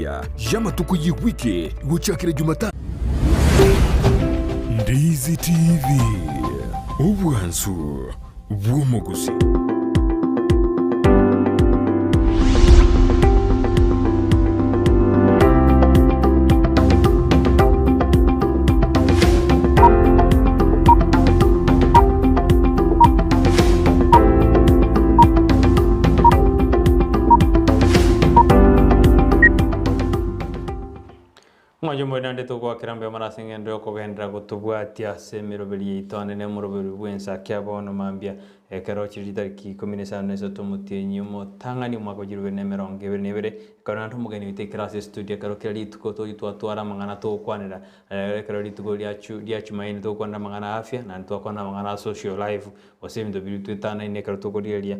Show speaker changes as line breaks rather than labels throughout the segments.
mpya y'amatuko y'wiki gucakira Jumatatu. Ndizi TV ubwansu bw'umuguzi.
Majumbo nande to kwa kirambe marasinga ndo ko gendra go tubwatia semirobeli itone ne murobeli bwensa kyabono mambia kero chiritariki 15 so tumutie nyumo tangani mwako jirwe ne meronge nebere kana ntu mugeni wite class studio kero kiri tuko to itwatwara mangana to kwanira kero litugo lyachu maini to kwanda mangana afya na ntu kwanda mangana social life osemindo bilutana ine kero to kodia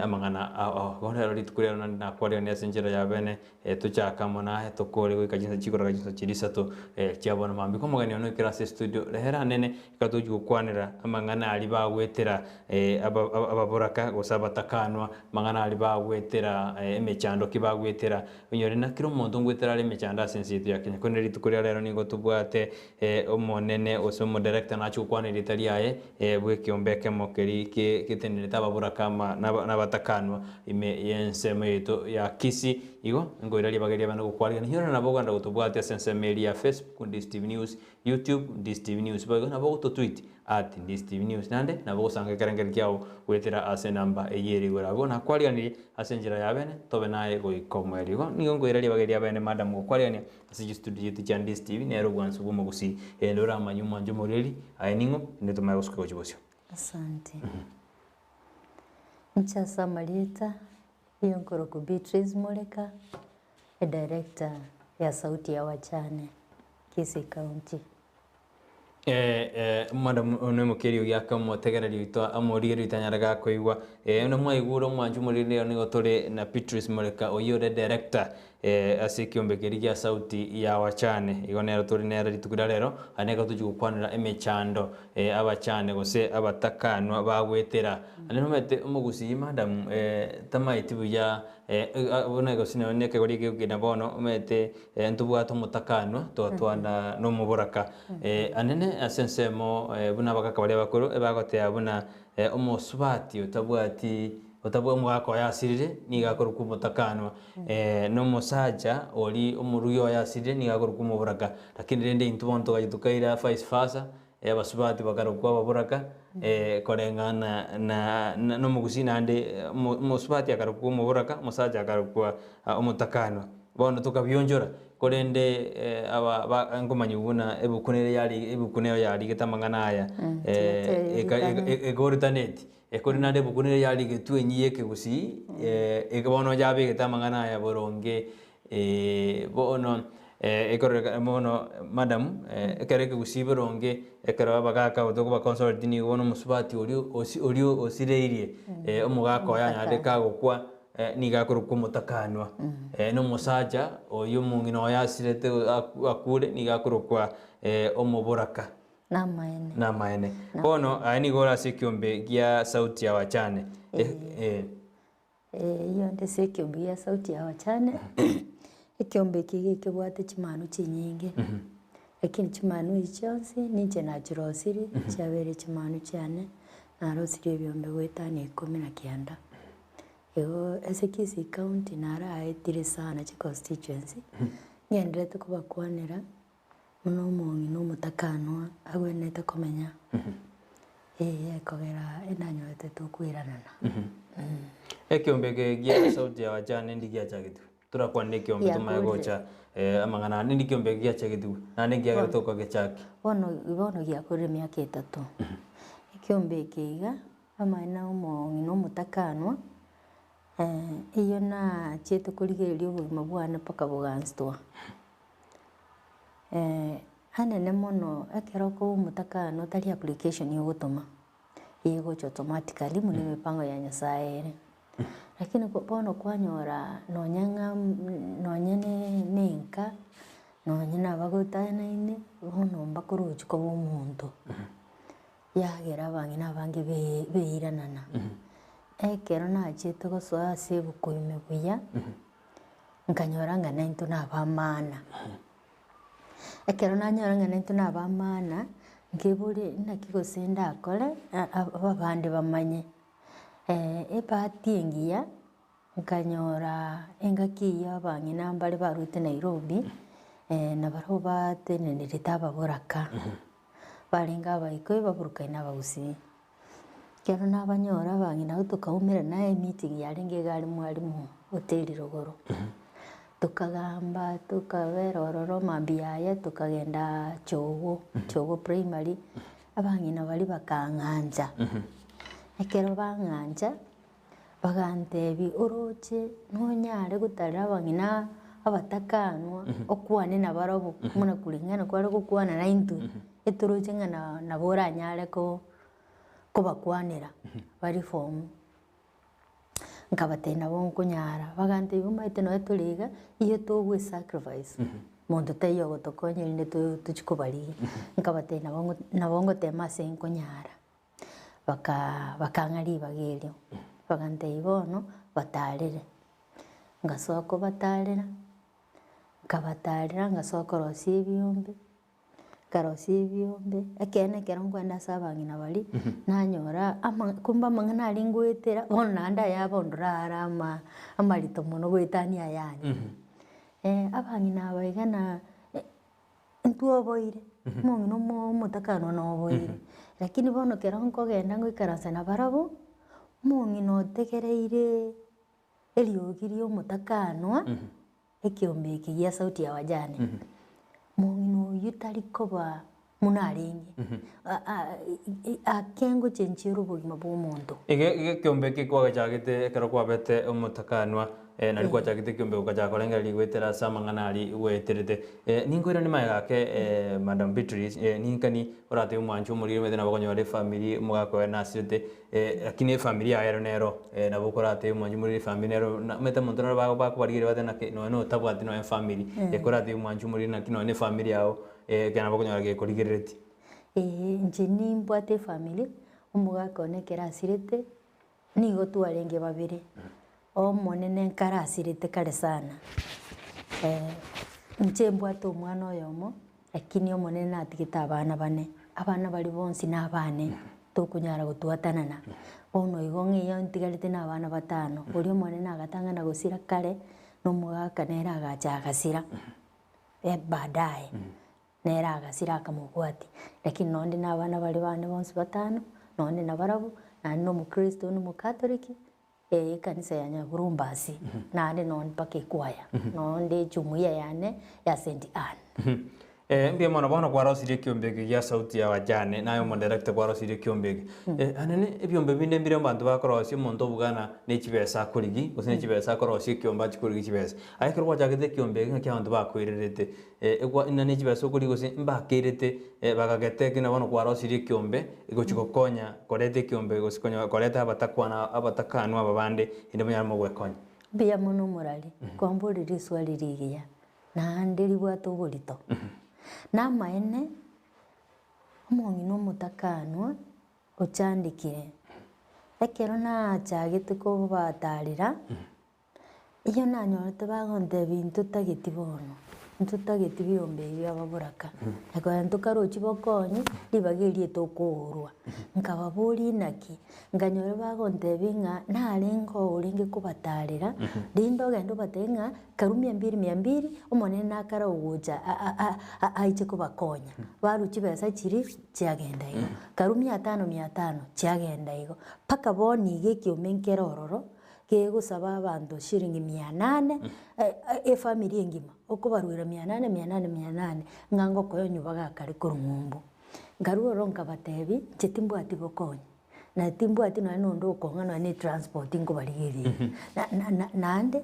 amangana gona litugo na kwali ne senjera ya bene tuchaka mona to kole ko kajinsa chikora kajinsa chirisato cyabona mambi ko mugani ono class studio rehera nene katuju kwanira amangana ali bagwetera ababoraka Abatakanwa mangana ali bagwetera emechando kibagwetera binyore na kiro muntu ngwetera ali emechando sensitive ya Kenya koneri tukuria rero ningo tubwate omonene osomo director nacho kwanira itali yae bwe kiombeke mokeri kitenere tababoraka n'Abatakanwa ime yensemo yeto ya kisi igo ngo irali bageria bana gukwaria ni hero nabo ganda gutubwate sense media Facebook Ndizi TV News YouTube Ndizi TV News bago nabo to tweet @Ndizi TV News nande nabo sanga karengeri kyao wetera ase namba eyeri gorago na kwaria ni asenjira ya bene tobe naye go ikomweri go nigo ngo irali bageria bene madam go kwaria ni ase studio yetu cha Ndizi TV nero gwansu gumo gusi ndora manyuma njumureri ayiningo netumaye gusuka chibosyo.
Asante. Mchasa Malita Yonkoro ku Beatrice Moreka, director ya Sauti ya Wajane Kisii County.
Madam onemukeri yaka motegereri itwa amori ritanyaraga koigwa no mwaiguro mwanju muri leo ni gotore na Beatrice Moreka oyore director asikiombekeri ya Sauti ya Wajane igonero turi nera ritukura rero aneka tujukwanira emechando abachane gose Abatakanwa bagwetera aneno mete umugusi madam tamaitibu ya bona gosine oneke gori gina bono mete ntubwato Mutakanwa twatwana no muboraka anene asensemo buna bakaka bali bakuru ebagote abuna omosubati otabwa mwako yasirire nigakora ku Mutakanwa no musaja oli omuruyo yasirire nigakora ku muboraka lakini rende intubonto gayitukaira vice versa abasubati bakarukwa baboraka korengana na no mugusina ande musubati akarukwa muboraka musaja akarukwa Mutakanwa bono tukabiyonjora korende aba ngomanyubuna ebukunero yali getamangana aya egoritaneti ekorinade bukunere yali getwenyiye kegusi ekabono jabe getamangana aya boronge bono ekoreka mono madam ekereke gusi boronge ekara bagaka otokuba consult ni wono musubati olio osireirie omugaka yanyade kagokwa nigakora ku Mutakanwa no musaja oyo mungino yasirete akure nigakora kwa omuboraka
na
maene bono ani gora sikiombe gya Sauti ya Wajane
iyo ndese kiombe gya Sauti ya Wajane ikiombe kige bwate chimanu chinyinge lakini chimanu ichonsi nije na jirosiri cyabere chimanu cyane na rosiri byombe wetani 19 ego ese Kisii County nara aitire sana chi constituency ngendete kubakwanira muno mungi no Mutakanwa agwenete komenya kogera enanyoete tukwiranana
ekiombe gya Sauti ya Wajane ndigia chagitu turakwanne kiombe tumayegocha amangana nindi kiombe gya chagitu nane gya toka gechaki
bono gya kore myaka 3 ekiombe kiga amaina mungi no Mutakanwa iyo na cheto kurigererio bugima bwana paka buganstwa hanene mono akeroko Mutakanwa tali application yo gutuma yego automatically mune mipango ya Nyasaye lakini bono kwanyora nonyene ninka nonyena bagutana ine bono mbakuruju ko umuntu yagera bangi nabangi beiranana ekero na chito gosoa sebu kuime buya nkanyora ng'a nainto nabamana ekero nanyora ng'a nainto nabamana nkebore naki gose ndakore abande bamanye ebahati engiya nkanyora engaki ya abang'ina mbare barwete Nairobi na barabo batenenerete ababoraka barenga abaikoi baburukaine abagusii kero nabanyora abang'ina ago tokaumera naye meeting yarenge gari mwarimu hoteli Rogoro tukagamba tukabera ororo mambi yaya tukagenda Chogo primary abang'ina bari bakang'anja ekero bang'anja bagantebi oroche nonyare gotarera abang'ina abatakanwa okwane na barabo muna kulingana kware gokwana na into etoroche ng'a nabo oranyare kobakwanera bari form nkabatenda nabo nkonyara bagante bumaite noe toriga iyo togwe sacrifice monto taiyo gotokonya inde tuchikobari nkabatenda nabo ngotema ase nkonyara bakang'ari bagerio bagante ibono batarere ngasoka batarera nkabatarera ngasoka rosia ebiombe karosia ebiombe ekene kero nkwenda ase abang'ina bari nanyora kumba amang'ana aria ngoetera bono naende ayabondora are amarito mono goetania ayane abang'ina aba iga na intwe oboire omong'ina omotakanwa noboire lakini bono kero nkogenda ngoikaransa na barabo omong'ina otegereire eriogi ria omotakanwa ekiombe eki gia Sauti ya Wajane mong'ina oyo tari koba muna arenge akengo chenchera obogima bwa omonto
ige kiombe eki kwagachagete ekero kwabete omotakanwa nari kwachagete kiombe gokacha korengereria gwetera ase amang'ana ari gweterete ninkoira ni maega ake Madam Beatrice ninkani orate omwancho omorire mete nabo konyora efamily mogakoe nasirete lakini efamily yaero nero nabo korate omwancho omorire efamily nero mete monto nero bakobarigire bate nake noe notabwati noe family ekorate omwancho omorire naki noe ne family yao kera nabo konyora gekorigerereti
inche nimbwate efamily omogaka one ekero asirete nigo twarenge babere omonene nkara asirete kare sana inche mbwate omwana oyomo lakini omonene natigete abana bane abana bari bonsi na abane tokonyara gotwatanana bono igo ng'eyo ntigarete na abana batano oria omonene agatang'ana gosira kare nomogaka nere agacha agasira baadaye nere agasira akamobwati lakini nonde na abana bari bane bonsi batano nonde na barabo nande nomokristo nomokatoliki ekanisa ya Nyaburumbasi nande nonde mpaka ekwaya nonde jumuiya yane ya St. Anne
mbia mono bono kwarosirie kiombe eki gia Sauti ya Wajane naye omondirector kwarosirie kiombe eki anene ebiombe binde mbire bantu bakorosia omonto obugana ne chibesa akorigi gose ne chibesa akorosia kiombe achikorigi chibesa aikero gwachagete kiombe eki ng'aki abanto bakoirerete ina ne chibesa okorigi gose mbakeirete bagagete ekina bono kwarosirie kiombe gochikokonya korete kiombe gose konya korete abatakanwa ababande inde monyara mogwekonya
mbia mono morari kwamborire swali rigiya naende ribwate oborito namaene omong'ina omotakanwa ochandikire ekero nachagete kobatarera iyo nanyorete bagontebia ntotageti bono ntotageti biombe ebio ababoraka ekora ntokarochi bokonyi ribagerie tokoorwa nkababoria naki nkanyora bagontebia ng'a narenga orenge kobatarera rinde ogende obate ng'a karu 200 omonene nakara ogocha aiche kobakonya baru chibesa chiri chiagenda igo karu 500 chiagenda igo mpaka bono iga ekiombe nkero ororo gegosaba abanto shiringi 800 efamily engima okobarwera 800 ng'a ngokoyonywa bagakare korong'umbu ngaru ororo nkabatebi inche timbwati bokonya na timbwati noe nonde okong'a noe ne transport nkobarigeria naende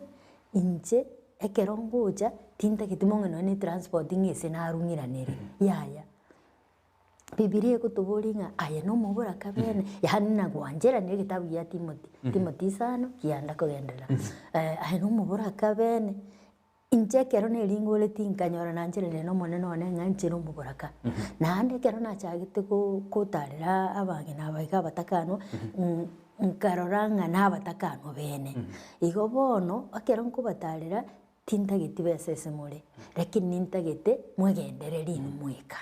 inche ekero ngocha tintageti mong'e noe ne transport ng'ese narung'iranere yaya Bibilia ekotoboria ng'a aya nomoboraka bene yaani nagwancheranire egetabu gia Timothy 5 kianda kogenderera aya nomoboraka bene inche ekero neringoreti nkanyora nanchererire na omonene one ng'a inche nomoboraka naende ekero nachagete kotarera abang'ina aba iga abatakanwa nkarora ng'a nabatakanwa bene igo bono ekero nkobatarera tintagete besese more lakini nintagete mwegendereri numwika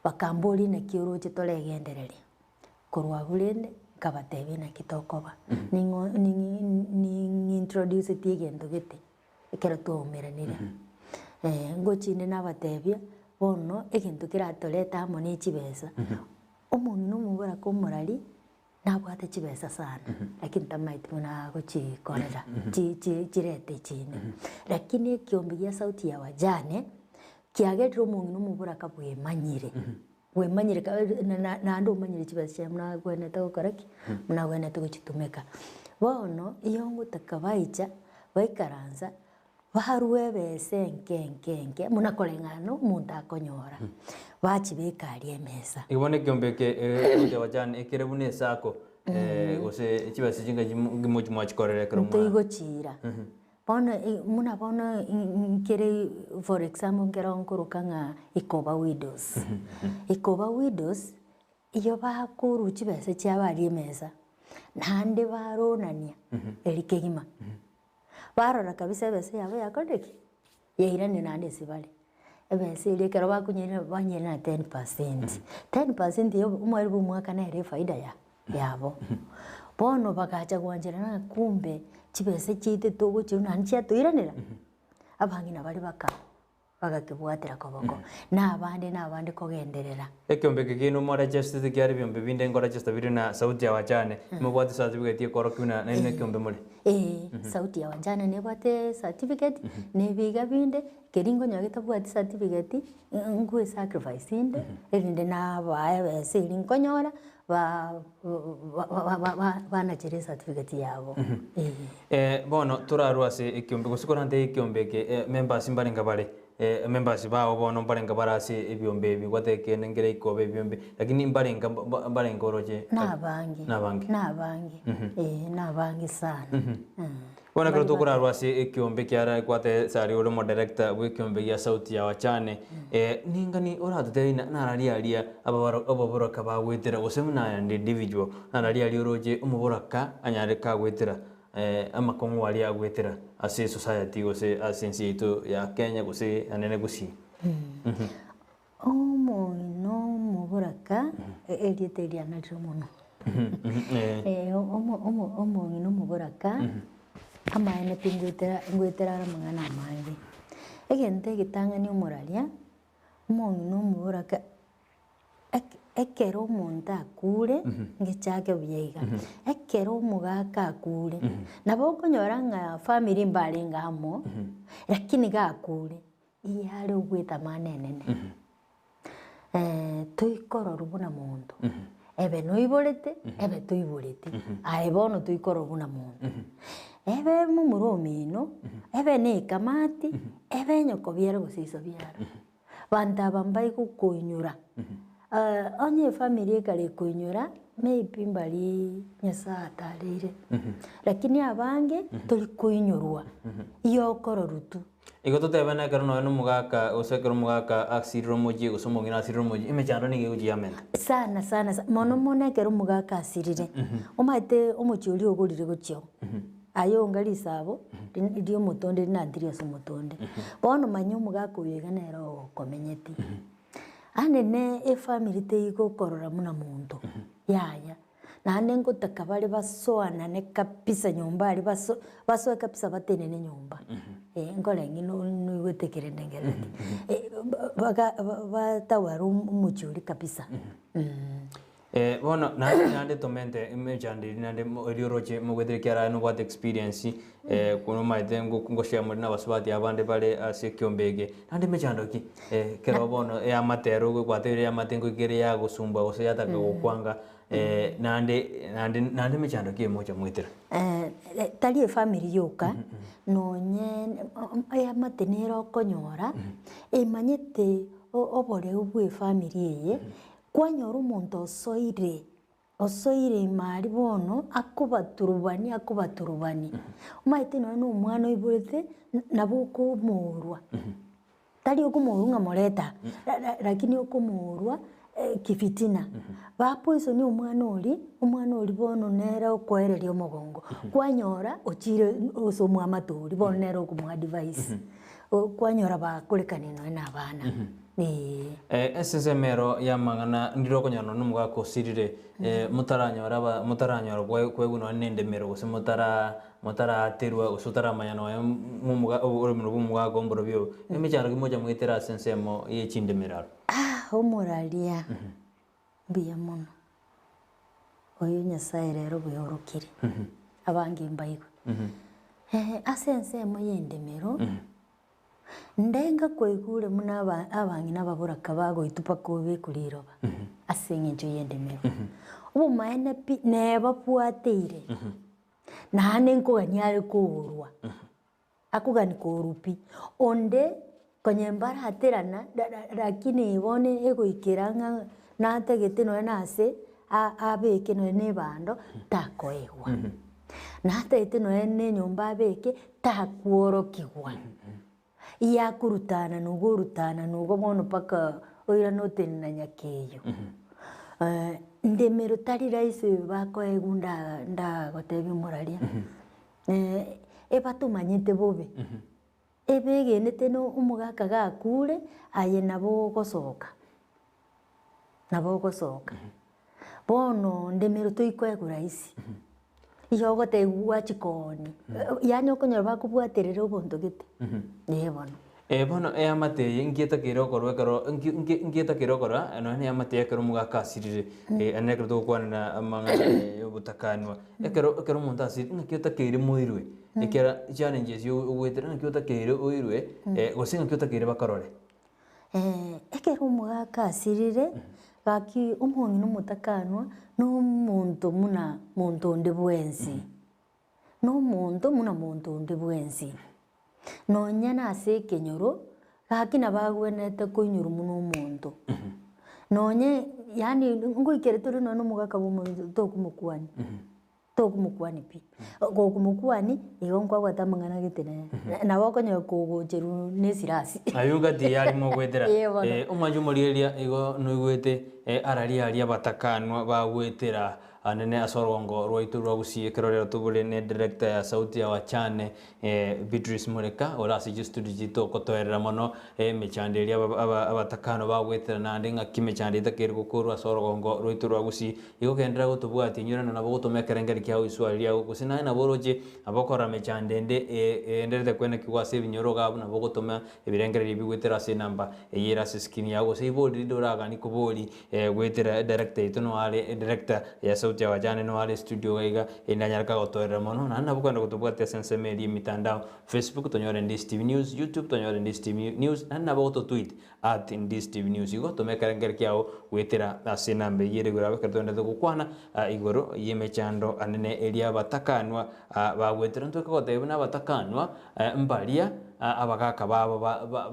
bakambori na kioroche tolegendereri korwa burende kabatebi na kitokoba ni introduce tigendo gete ekero tuomeranire ngochinde nabatebia bono egento kiratoleta amo ne chibesa omuntu nomubora ko morari nabwate chibesa sana lakini tamaiti muna gochikorera chirete chine lakini ekiombe gia sauti ya Wajane kiagetro omuntu nomubora kabwe manyire we manyire na ando manyire chibesa muna gwenete gokoraki muna gwenete gochitumeka bono iyo ngutakabaicha baikaranza baharwe bese nke muna kolengano muntu akonyora bachibekari emesa
ibone kyombeke Wajane ekerebune sako gose chibase jinga gimoji mwachikorere kero mwa
toigochira bono muna bono kere for example ngero nkorukanga ikoba widows iyo bakuru chibase cyabari emesa nande baronania erikegima barora kabisa bese yabo yakodeki yeirane nande sibale ebese ile kero bakunyira banyira na 10% yo umwari bumwaka na ere faida yabo bono bakacha gwanjira na kumbe chibese chite togo chuna nchya toiranira abangi na bali bagakibwatira koboko nabande kogenderera
ekyombeke kino mora justice kyari byombe binde ngora justice biri na sauti ya Wajane mubwate certificate korokuna na ine kyombe mole
sauti ya Wajane nebwate certificate nebiga binde keringo nyageta bwate certificate ngwe sacrifice inde erinde na bae selingo nyora bana chere certificate yabo
bono turarwase ekyombe gusikorante ekyombeke members imbarenga bare members bao bono mbarenga barasi ebyombe bigwateke nengere ikobe ebyombe lakini mbarenga oroje
nabangi sana
bona kero tukurarwase ekyombe kyara kwate sari uri mo director w'ekyombe ya sauti ya Wajane ningani oratuteri narariaria ababoraka bagwetera gosemuna ya individual narariaria oroje umuboraka anyare ka gwetera amakongo wali agwetera ase society gose asensi itu ya Kenya gose anene gusi
no muboraka erieteria na muno no muboraka amaene ngwetera amangana amangi egente gitangani umuraria no muboraka ekero omuntu akure ngechake buyeiga ekero omugaka akure nabo okonyora nga family mbarenga amo lakini gakure iyare ogweta manenene toikoro buna muntu ebe noiborete ebe toiborete bono toikoro buna muntu ebe mumuromino ebe ne kamati ebe nyoko biara gosiso biara banta bambai kukunyura onye family ekale kunyura maybe mbali nyasatarire lakini abange tuli kuinyurwa iyo kororutu
igoto tebana karono no mugaka osekero mugaka aksiro moji osomongina asiro moji imechando ni geuji yamen
sana mono kero mugaka asirire omaite omochuri ogurire gochio ayo ngali sabo ndio mutonde na ndirio so mutonde bono manyo mugaka uyegana ero komenyeti anene family teiko korora muna muntu yaya nane ngotaka bali basoana ne kapisa nyumba ali baso kapisa batenene nyumba ngole ngino niwetekere ndengerati batawaru umuchuri kapisa
bueno nande tomente imejandi nande erioroche mugwetire kyara no what experience kuno maite ngoshya muri nabasubati abande bale asekyombege nande mechandoki kero bono ya matero gwatire ya matengo igere ya gusumba ose yataka gukwanga nande mechandoki moja mwitira
tali family yoka nonye ya matenero konyora emanyete obore ubwe family ye kwanyora umuntu osoire mari bono akubaturubani umaite no umwana oiburete nabo kumurwa tali okumurunga moreta lakini okumurwa kifitina bapoiso ni omwana oli bono nera okwereria omogongo kwanyora ochire osomwa amatori bono nera okumwa advice kwanyora bakurekania noe na abana
esesemero ya mang'ana ndiro konyana n'omugaka osirire mutaranyora kweguna n'endemero gose mutaraterwa gose utaramanya noe oromino bw'omugaka omboro bio emecharo kimoja mwetera ase ensemo y'echindemero
omoraria mbuya mono oyo nyasaye rero bweorokire abange mbaigwa ase ensemo y'endemero ndenga kwegure muna abange n'ababoraka bagoitupa kobe kuriroba ase eng'encho y'endemero obomaene pi nebabwateire nane nkogania koorwa akogani korupi onde konyembara aterana lakini ibone egoikera ng'a nategete noe nase abeke noe nebando takoegwa nategete noe nenyomba abeke takworokiwa iyakurutana nugo bono paka oira noteni na nyakeyo ndemero tari raisi bakoegu ndagotebi moraria ebatumanyete bobe ebegenete no omogaka gakure aye nabo gosoka bono ndemero toikoegu raisi iyo gotegwa chikoni yani okonyora bakobwaterera obonto gete bono
bono eamateye ngieta okorwa noe eamateye ekero omogaka asirire ane ekero togokwanera amang'ana obutakanwa ekero omonto asirire ng'aki otakeire moirwe ekera challenges ogwetera ng'aki otakeire oirwe gose ng'aki otakeire bakorore
ekero omogaka asirire gaki omong'ina omotakanwa n'omonto muna monto onde bwensi n'omonto muna monto onde bwensi nonya nase ekenyoro gaki nabagwenete koinyora muno omonto nonye yani ngoikere tore nonya omogaka bw'omonto tokumukwani pi gokumukwani igo nkwabwata amang'ana gete nabo okonyora kogocheru nesirasi
ayugati yarimo gwetera omwancho omorieria igo noigwete araria abatakanwa bagwetera anene asorongo rwaitu rwagusie ekero rero tubure ne director ya sauti ya Wajane Beatrice Moreka orasi studio jito kotoerera mono emechanderia abatakano bagwetera nande ng'aki mechande itakere gukorwa asorongo rwaitu rwagusie igo kendera gotubwati nyurana nabo gotomekerengeri kiao iswaria gose naye nabo roche abokora mechandende enderete kwene kigwase ebinyoro gabo nabo gotoma ebirengeri bigwetera ase namba eyera ase skin yago se ibodi doragani kubori gwetera director ito no ale director ya sauti ya Wajane no ale studio gaiga inanyaraka gotoerera mono na nabo kwenda gotubwati ase ensemo mitandao Facebook tonyore Ndizi TV News, YouTube tonyore Ndizi TV News na nabo gototweet @Ndizi TV News igo tomekerengeri kiao gwetera ase namba eyere gura bakatondete gukwana igoro yemechando anene eria abatakanwa bagwetera ntwe kogoteba n'abatakanwa mbaria abagaka babo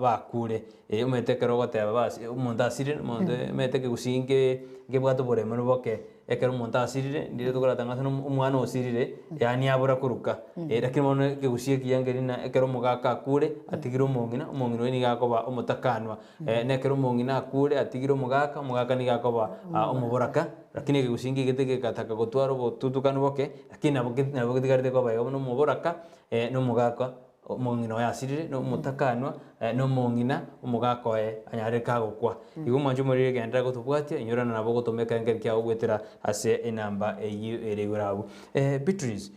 bakure ometekero goteba basi omonto asirire omonto meteke gusinge ngebwato boremo boke ekero omonto asirire ndire tokoratang'asa omwana osirire yani abura koruka lakini mono kegusie kiyangerina ekero omogaka akure atigire omong'ina oyo niga akoba omotakanwa nekero omong'ina akure atigire omogaka niga akoba omoboraka lakini kegusingi gete gekataka gotwara obotutukano boke lakini nabo getigarete koba igo omoboraka nomogaka omong'ina oyo asirire nomotakanwa nomong'ina omogaka oye anyare kagokwa igo mwancho morire gendera gotobwatia inyorana nabo gotomekengeri kiao gwetera ase enamba eyio ere igoro abwo Beatrice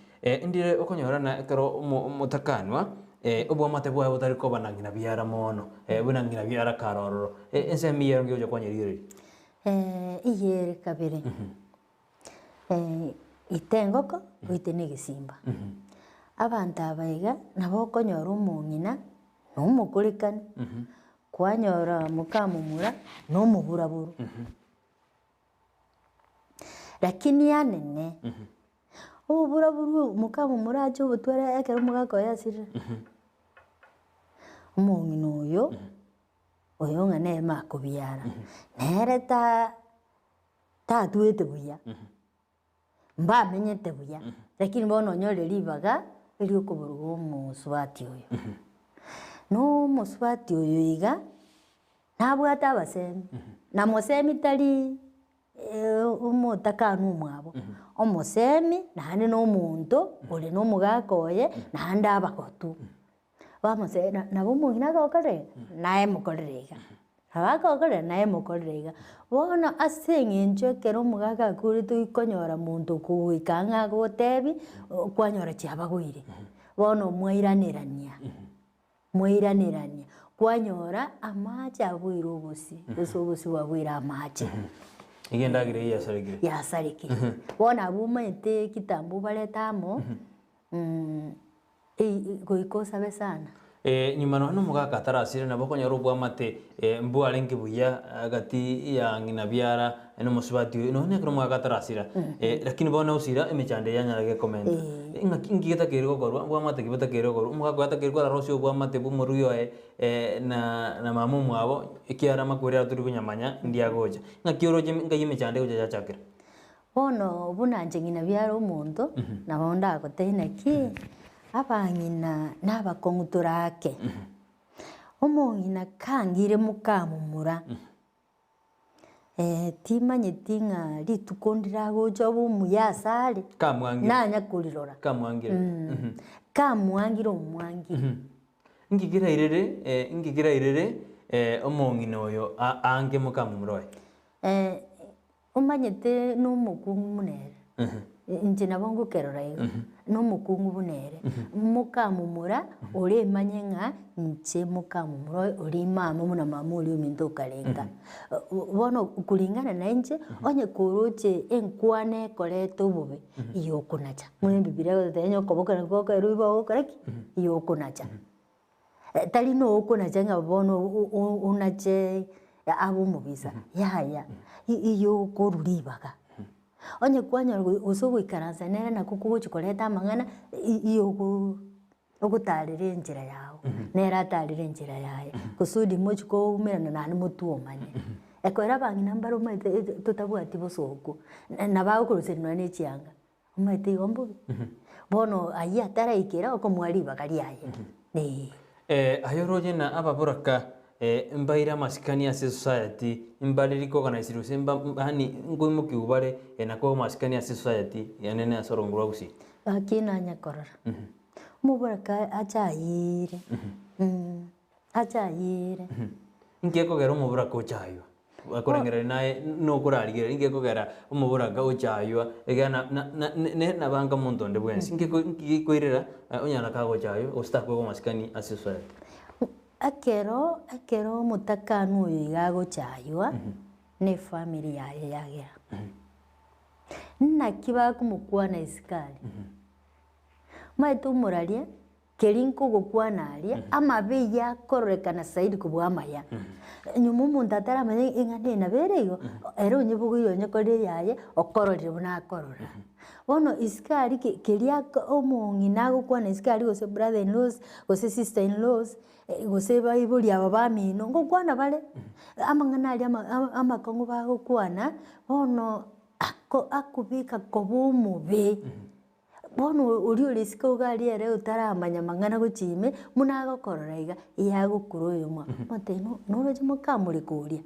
ndire okonyorana ekero omotakanwa obwamate bwaye botari koba na ng'ina biara mono buna ng'ina biara karororo ensemo iyero ngiocha kwanyerigereria
iyere kabere ite engoko oite na egesimba abantu abaiga nabo okonyora omong'ina nomokorekani kwanyora mokamomura nomoburaburu lakini anene oburaburu mokamomura ache obotwara ekero omogaka oyo asirire omong'ina oyo ng'a nere akobiara nere tatuete buya mbamenyete buya lakini bono onyore ribaga eriokoboruga omosubati oyo no omosubati oyo iga nabwata abasemi na mosemi tari umutakanu mwabo omosemi nandi n'omuntu uri n'omugaka oye nandi abagotu bamose nabo mugina gokorega naye mukorerega abagokorera naye mukorerega bona aseng'encho kero omugaka kuri tukonyora muntu kuikanga gotebi kwanyora chiabagwire bona mwairanirania kwanyora amache abwire obosi obosi wabwira amache
igendagire
yasarikire bona abumete kitambo baletamo goikosa besana
nyuma no mugaka atarasire nabo konyora obwamate mbware nkibuya agati ya ngina byara no musibati no nekro mugaka atarasira lakini bona usira emechande yanyarage comment ngigeta kero gorwa obwamate kibeta kero gorwa mugaka atakirwa rosio obwamate bumuruyo na mamu mwabo ikiara makwera turi kunyamanya ndiagoja ngakioroje ngayimechande goja chakira
bono bunanje ngina byara omuntu nabonda goteinaki abangina n'abakonguturake omongina kangire mukamumura timanye tinga litukondira gojo bumuyasale
kamwangira
nanya kurirora
kamwangira
kamwangira omwangira
ngigira irere omongina oyo ange mukamumura
umanyete n'umukungu munere nje nabongo kerora yo n'umukungu bunere mukamumura uri manyenga nje mukamumura uri mama muna mama uri uminto kalenga bono kulingana na nje onye kuruche enkwane koleto bube iyo kunacha muri bibira gotenyo koboka koboka ruiba okaraki iyo kunacha tali no kunacha ngabono unache abo mubisa ya iyo koruribaga onye kwanya usubu ikaranza nera na kukubu chikoleta mangana iyo ogutarire njira yawo nera atarire njira yaye kusudi mochiko umerana nani mutu omanye ekwera bangina mbaro maite tutabwati bosoko na bawo kurusenwa nechianga maite gombo bono ayi atara ikera okomwali bakari yaye
ayoroje na ababoraka mbaira masikani ya society imbaliriko organize semba hani ngoimo kiubare enako masikani ya society yanene asorongura gusi
akina nyakorora mubaraka achayire achayire
ngeko gero muburaka ochayo akorengera naye no kurarigera ngeko gera umuburaka ochayo egana na banga muntu nde bwensi ngeko ngikoirera onyana kago chayo ostakwe masikani ya society akero mutakanu yigago chaywa ne family yaye yagera nakiba kumukwana isikali maitu muralia kelinko gokwana alia amabe yakorekana saidi kubwamaya nyumu mundatara manye ingane na bereyo ero nyibugo yonye kore yaye okororire buna korora bono isikali kelia omongi nago kwana isikali gose brother in laws gose sister in laws gose baibuli abami no ngokwana bale amangana ali amakongo bago kwana bono akubika kobumube bono uri risiko gali ere utaramanya mangana guchime munaga kororaiga iyago kuroyoma mate no roje mukamuri kuria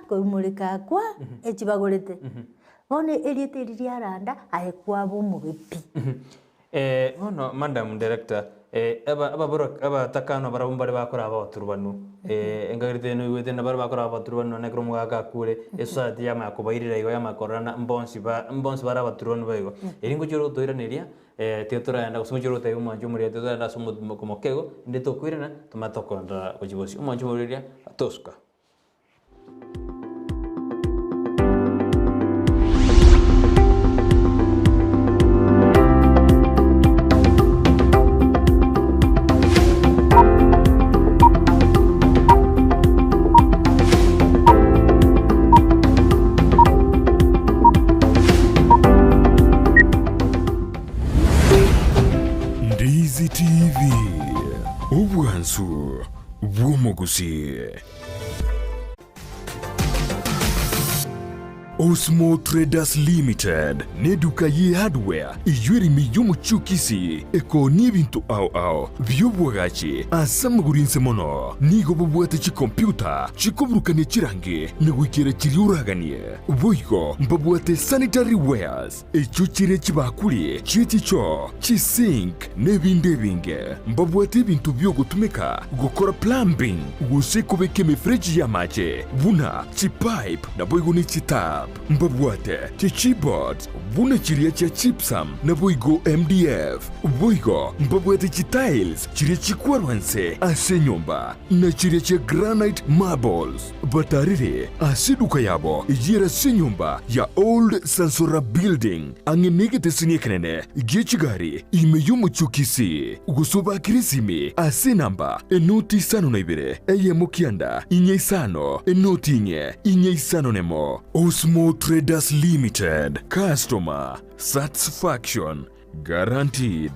ko murika kwa echibagorete bono eliete liriaranda ayekwa bumubepi bono madam director abatakano barabumbare bakora abaturubanu engagirite no wete na bakora abaturubanu nekro mugaka kure society yama kubairira igo yama korana mbonsi bara abaturubanu bego eringo chiro toiraneria teotora yanda kusumuchiro tayo manjo muri teotora sumu komokego ndeto kwirana tomatokonda kujibosi umanjo muri atoska
Ndizi TV ubwansu bw'umuguzi. Osmo Traders Limited neduka ye hardware ijwiri miyumu chukisi eko nibintu au byobwagachi asamagurinse mono nigo bubwate chi computer chikobrukane chirange negwikira chiriuraganie boigo mbabwate sanitary wares echuchire chibakuli chichicho chisink nebindebinge mbabwate bintu byo gutumika gukora plumbing gusekubeke mifreji ya mache buna chipipe na boigo ni chitap mbabwate chichibot buna chiria cha chipsam na boigo MDF boigo mbabwate chitiles chiria chikwarwanse ase nyumba na chiria cha granite marbles batarire asiduka yabo ijira se nyumba ya old sansora building angenegete sinyekenene gechigari imeyumu chukisi gusoba kirisimi ase namba enoti sano na ibere eye mukianda inye sano enoti inye sano nemo. Osmo Traders Limited, customer satisfaction guaranteed.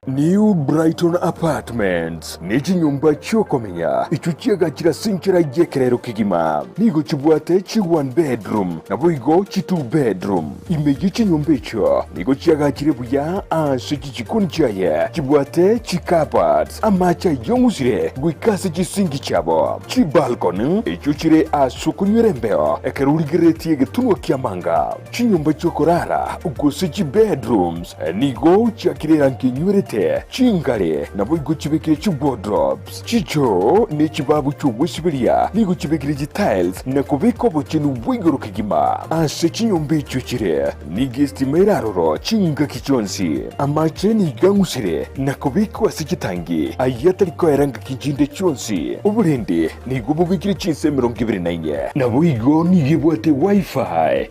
New Brighton Apartments niki nyumba chokomenya ichuchiaga chira sinchira yekerero kigima nigo chibwate chi 1 bedroom na boigo chi 2 bedroom imegichi nyumba icho nigo chiaga chire buya ase chichikuni chaye chibwate chi carpets amacha yongusire gwikase chisingi chabo chi balcony ichuchire asukunyurembeo ekerurigireti egetunwa kiamanga chi nyumba chokorara ugose chi bedrooms nigo chakirera nkinyurete chingale na boigo chibekire chi wardrobes chicho ne chibabu chubwesibiria nigo chibekire chi tiles na kubiko bochinu bwigoro kigima ase chinyumba icho chire nigestimera roro chinga kichonsi amache ni gangusire na kubiko ase chitangi ayatariko eranga kijinde chonsi uburende nigo bubikire chinse 24 na boigo nigibwate wifi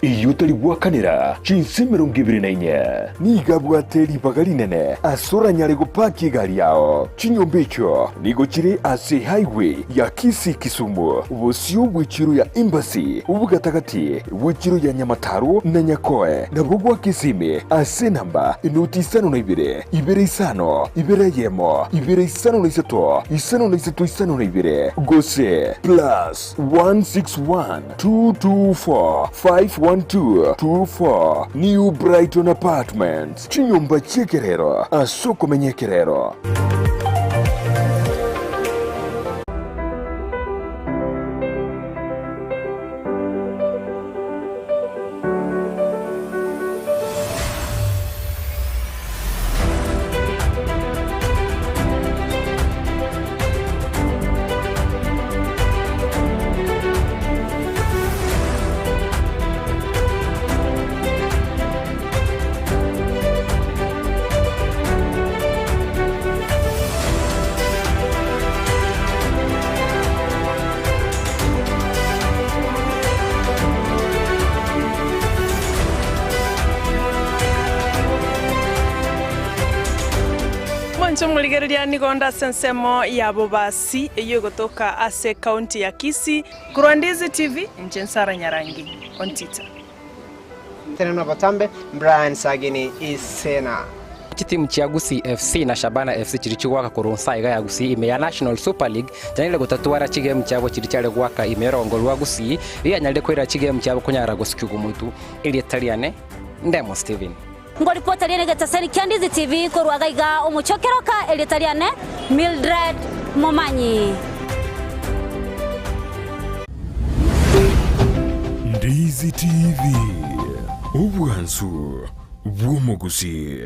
iyo tari bwakanira chinse 24 nigabwate libagarinene asora nyarego paki gari yao chinyumba icho nigo chiri ase highway ya Kisi Kisumu ubusio bw'ichiro ya embassy ubugatagati bw'ichiro ya Nyamataro na Nyakoe na bugwa Kisime ase namba inoti isano na ibere isano ibere yemo ibere isano na isano na ibere gose plus 161 224 512 New Brighton Apartments chinyumba chekerero asoko menyekerero.
Muligereria nigonda sensemo ya bobasi eyo gotoka ase county ya Kisi kurwa Ndizi TV njensara nyarangi ontita
tena batambe Brian Sagini isena
timu cha Gusii FC na Shabana FC chirichwaka kurunsa iga ya Gusii ime ya National Super League janile gotatwara chigame cyabo chiricyale gwaka imerongolwa Gusii iya nyalde kwera chigame cyabo kunyara gosikugu muntu ili Italiane Ndemo Steven
ngo ripota rene gataseni Ndizi TV ko rwagaiga umuchokeroka elitaliane Mildred Momanyi.
Ndizi TV ubwanzu bw'umuguzi.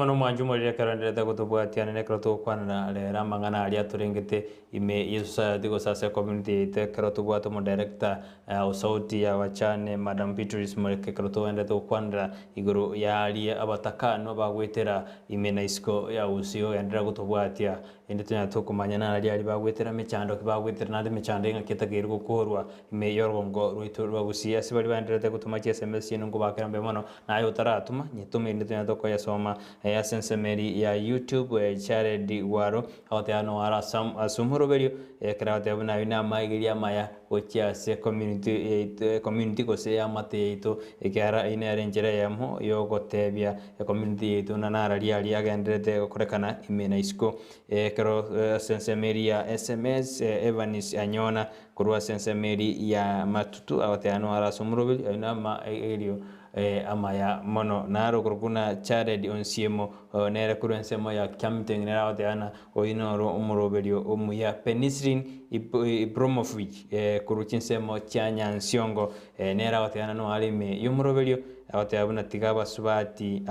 mano mwanjumo rire karandire gutubwatia ne kroto kwana rera mangana aria turengete ime yesusa digo sasa community te kroto bwato mo director Sauti ya Wajane Madam Beatrice Moreka kroto ende to kwana iguru ya aria Abatakanwa bagwetera ime na isko ya usio endera gutubwatia ende tunya to kumanyana aria bagwetera mechando bagwetera nade mechando nga kitagiru gukorwa ime yorongo ruito rwagusia sibali bandire gutumachi SMS ngo bakira mano nayo taratuma nyitume ende tunya to ya soma ya sensemeri ya YouTube Charity Waro ateano ara asumuro berio krate abuna ina maigiria maya ochia se community ko se amate ito ekara ina arrange yamo yogotebia community ito nanara ria gendrete korekana imena isko kero sensemeri ya SMS Evanis anyona kurwa sensemeri ya matutu ateano ara asumuro berio ina maigirio amaya mono naro kurkuna Charity onsiemo nere kurensemo ya camping nera oteana oinoro umuroberio umuya penicillin ibromofich kuruchinsemo chanya nsiongo nera oteana no alime yumuroberio oteabuna tigaba subati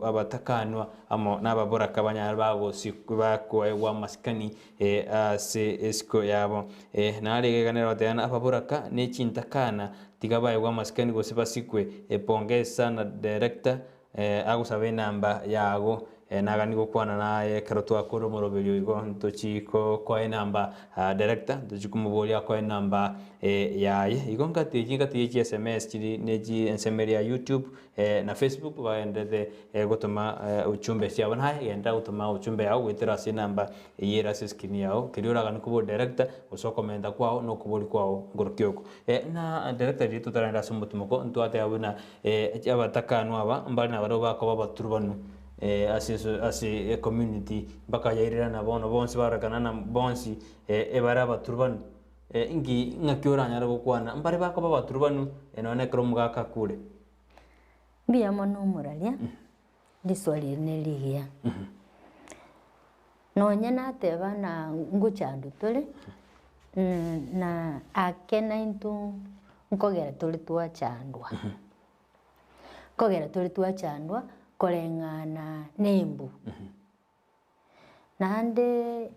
abatakanwa amo nababora kabanya bago sikubako wa maskani se esko yabo nare ganera oteana ababoraka nechintakana tigaba wa maskani go sebasikwe pongeza na director agusabe namba yago nagani gukwana naye karoto akoro moroberio igo ntochiko kwa namba director ntochikumubolia kwa namba yaye igo ngati SMS chiri neji ensemeri ya YouTube na Facebook baendete gutuma uchumbe cyabona haye enda gutuma uchumbe yao gwitira si namba yera skin yao kiriuraga nukubo director usokomenda kwao no kubuli kwao ngorokyoko na director jitu taranda sumutumuko ntwate abuna Abatakanwa aba mbali na baro bako baturubanu as a community baka yairira na bono bonsi barakana na bonsi ebara baturubanu ingi ngakiora nyara gukwana mbari bako baturubanu enone kromuga kakure
mbia mono muralia diswali neligia nonya nateba na nguchandu tole na akena into nkogera tole twachandwa kogera tole twachandwa kolengana nembu nande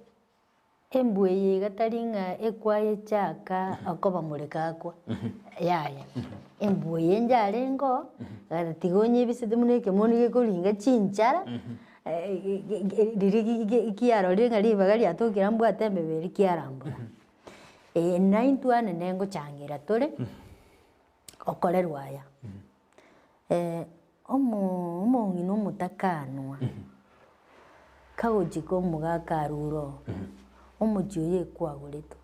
embu ye gataringa ekwaye chaka akoba mulekakwa yaya embu ye njarengo gatigonye bisede muneke monike kolinga chinchara dirigi kiaro linga libaga lyatokera mbwa tembe beri kiarambo naintuane nengo changira tole okolerwaya omo ngino mutakanwa kagojiko mugakaruro omujoye kwagulito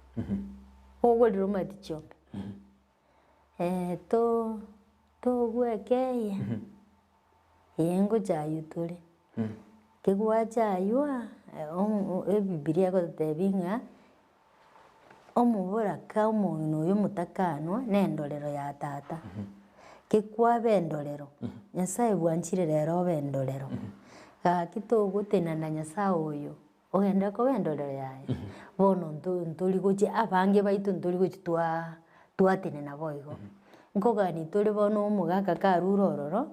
ogoliro matichoke to gwekeye yengo jayutule kigwa jaywa ebibilia ko tebinga omubora ka omuntu y'omutakanwa n'endolero ya tata kikwa bendolero nyasaye bwanchire rero bendolero kitogutena na nyasaye oyo ogenda ko bendolero yaye bono ntuli goche abange baitu ntuli goche twatene na boigo nkogani tuli bono omugaka karurororo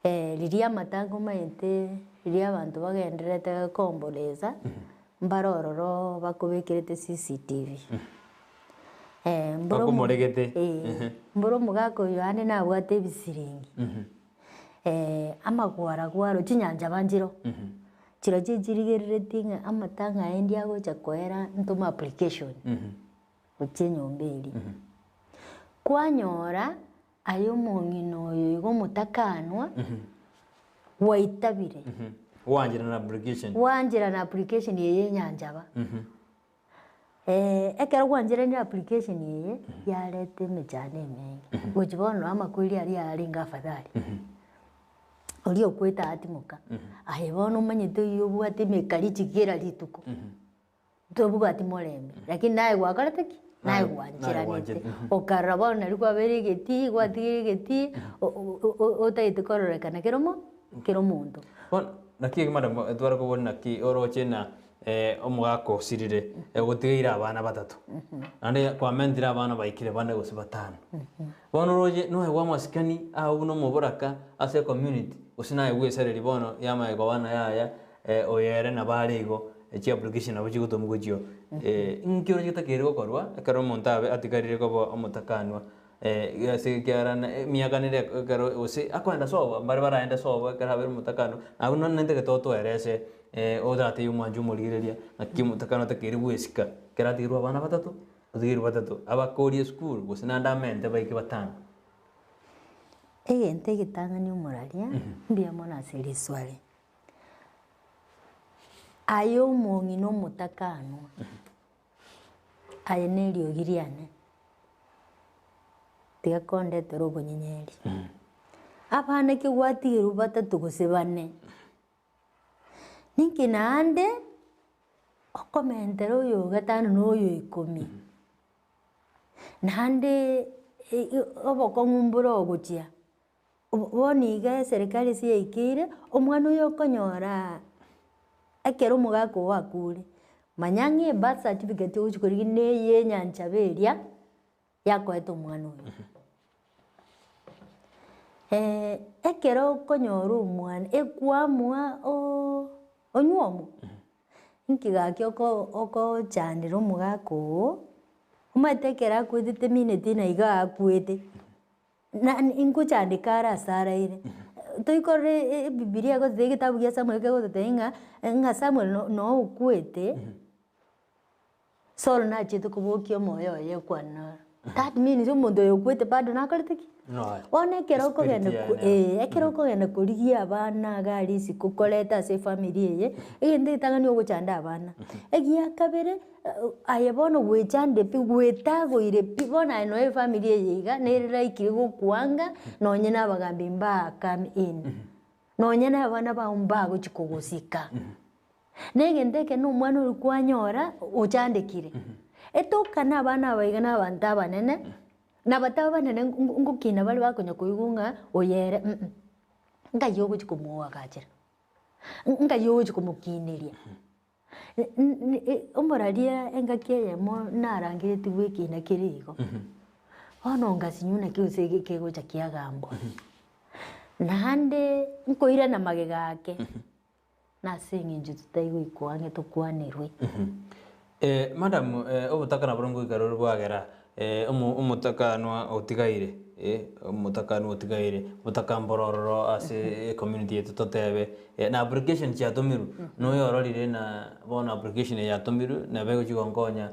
liria matango maite liria abantu bagenderete komboleza mbarororo bakubekirete CCTV
mboro moregete
mboro mugako yohane na bwate bisiringi amagwara gwaro chinyanja banjiro chiro chirigerere amatanga endi ago chakoera ntoma application uchenyomberi kwanyora ayo mongino yoigo mutakanwa waitabire wanjira na application yeye nyanjaba ekero wanjira ni application yeye yarete mechane mengi gochibono amakwiri ari ngafadhali oli okweta atimuka ahibono manyete yobwate mekari chikera lituko tobwate molembe lakini naye gwakarate naye gwanjira nite okarabona alikuwa beregeti gwatigegeti otaite kororekana kero muntu
naki madam edwara ko wonna ki oro chena omugako sirire gutigira abana batatu ande kwa mentira abana baikire bane gose batano bono roje no he wamasikani au no muburaka ase community usina egwesereri bono yama ego bana yaya oyere na barigo echi application abo chiguto mugujio inkiro gitakere gokorwa ekaro montabe atikarire gobo omutakanwa yase kyarana miyakanire karo ose akwenda soba bari baraenda soba karabe mutakano abo nonente getoto erese odate yumanju murigereria nakimutakano takiri bwesika keratirwa abana batatu otigirwa batatu abakori school gusina ndamente baike batano
egente gitangani umuraria mbia mona seri swali ayo mongi no mutakano ayeneri ogiriane tiga konde tero bonyenyeri abana ke gwatiru batatu gusebane ninki nande okomentero yo gatano no yo ikomi nande oboko ngumburo ogutia boniga serikali si ikire omwana yo konyora akero mugako wakure manyange birth certificate uchikorigi ne yenyancha beria yakoeto omwana oyo ekero konyora omwana ekwamwa onywomo nkigaki oko chandira omugako omatekera akwete minute na iga akwete na inkuchandika ara saraire toikore Biblia go de kitabu ya Samuel ke go tenga nga Samuel no ukwete solo na chito kubokio moyo ye kwana that means umuntu yokwete bado nakoreteki one kero ko genda ekero ko genda kurigia abana gari sikukoleta se family ye ende tangani ogochanda abana egia kabere ayebono gwechande pi gwetago ire pi bona no e family ye iga nerera ikiri gokwanga nonye nabagambi mba come in nonye nabana baumba gochikogosika negende no mwana uri kwanyora ochandekire etoka nabana baiga nabanta banene nabataba banene ngukina bali bakonya kuigunga oyere ngayogo chikomuwa kachira ngayogo chikomukiniria omuraria engakiye mo narangire tiwiki na kirigo ono ngasinyuna kiusege kego cha kiagambo nande nkoira na magegake nasengi njutaigo ikwange tukwanirwe
madam obutakana burongo ikaroro bwagera omutakanwa otigaire omutakanwa otigaire mutakamboro ase community yetu totebe na application ya tomiru no yororire na bona application ya tomiru na bego chigongonya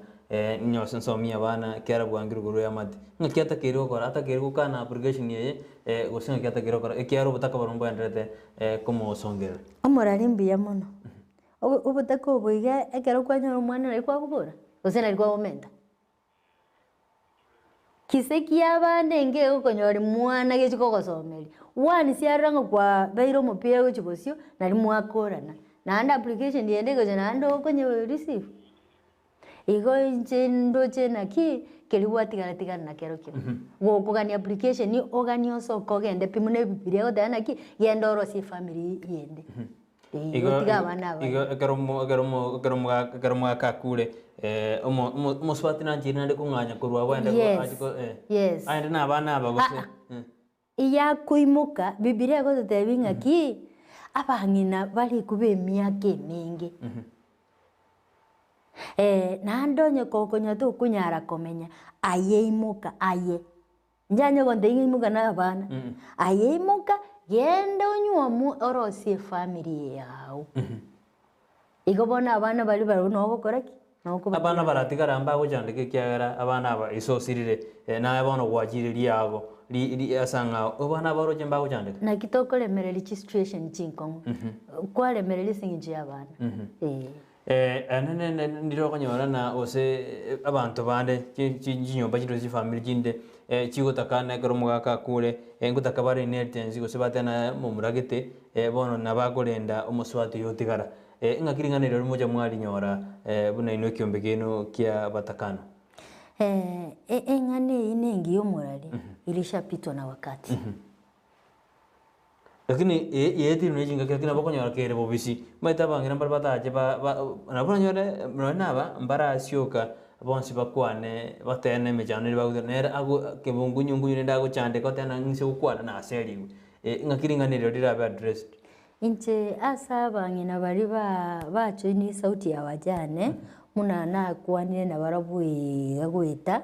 nyosen somia bana kera bwangiru guru ya mati ngakiata kero kora ata kero kana application ye gosenga kiata kero kora ekiaro butaka barombo endrete como songera
omorari mbiya mono obutaka oboiga ekero kwanyora omwana ari kwagubura gosena ari kwagomenta kiseki abande nge ukonyora mwana gechiko gosomeri wani siaranga kwa beiro mupira gochibosio nari mwakorana na anda application yende goje na ando konye receive igo nchendo chena ki keliwatigara na kero kyo gokogani application ni organio so kogende pimune bibiria gotana ki yendo oro si family yende
Garomo kakure omuswati nanjiri nande kunganya kurwa wende ajiko aende na bana bagose
iya kuimuka bibiria gotebinga ki abangina bali kube myaka mingi nandonye kokonya tu kunyara komenya ayeimuka aye njanye gonde imuka na bana ayeimuka genda onywamu orosie family yao igobona abana bali no bokoraki
abana baratigara mba gojandike kyagara abana aba isosirire na abana gwajiriria yago li asanga abana baroje mba gojandike
na kitoko lemereri situation chinkongo kwa lemereri singi abana
anene ndiro konyora na ose abantu bande chinyomba chiro chi family jinde chigotakana keromugaka kure ngutaka bare inheritance gose batana mumuragete bono nabakorenda omuswati yotigara ngakiringanira rumoja mwali nyora buna ino kiombe kino kia batakano
engane inengi yomurali ilishapitwa na wakati
lakini yeti nujinga kina bakonyora kere bobisi maita bangira mbarbata aje nabona nyore naba mbara sioka bonsi bakwane batene mejano ni bagudere ago kebungunyu ndago chande ko tena ngise ukwana na aseri ngakiringaniro dirabe addressed
inche asa bangina bari bacho ni sauti ya wajane muna na kwanire na barabui agwita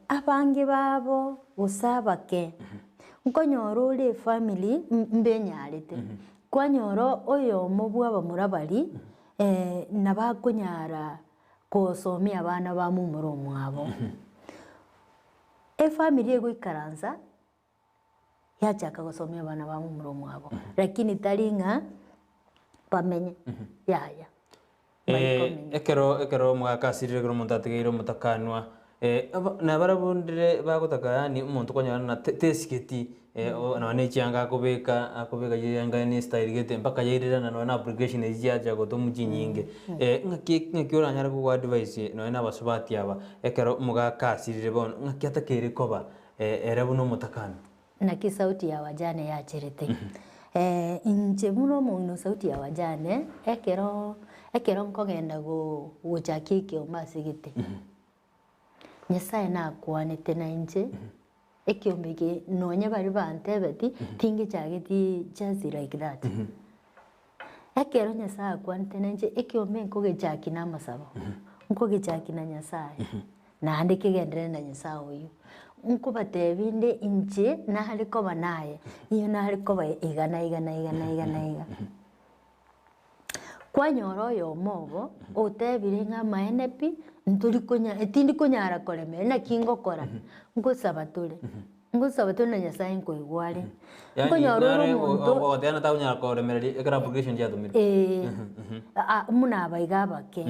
abange babo usabake nkonyoro uri family mbenyarete kwanyoro oyo mobwa bamurabari nabakunyara kosomia abana ba mumuro mwabo family ego ikaranza yachaka gusomia abana ba mumuro mwabo lakini taringa pamenye yaya
ekero mwakasirire kero muntategeiro mutakanwa na barabundire bagutaka yani umuntu kwanyana na tesiketi na ne cyanga akobeka yanga ni style gete mpaka yirira na application eziaja goto mujinyinge ngakiyora nyara ku advice no na basubati aba ekero mugakasirire bon ngakiatakere koba erabuno mutakano
na kisauti ya wajane ya cherete inche muno muno sauti ya wajane ekero nkogenda guchakike omasigite Nyasaye na kwanete na inche ekiombege nonye bari bantebeti tingi chageti just like that ekero Nyasaye kwanete na inche ekiombe nkoge chaki na masabo nkoge chaki na Nyasaye na andike gendere na Nyasaye uyu nkubatebinde inche na haliko banaye iyo na haliko ba igana kwanyoro yo mogo otebire nga maenepi nturi kunya etindi kunyara koleme na kingo kora ngusaba tule na Nyasaye nkoigware nkonyoro umuntu
otena ta kunyara koleme ekara application ya tumire
muna abaiga bake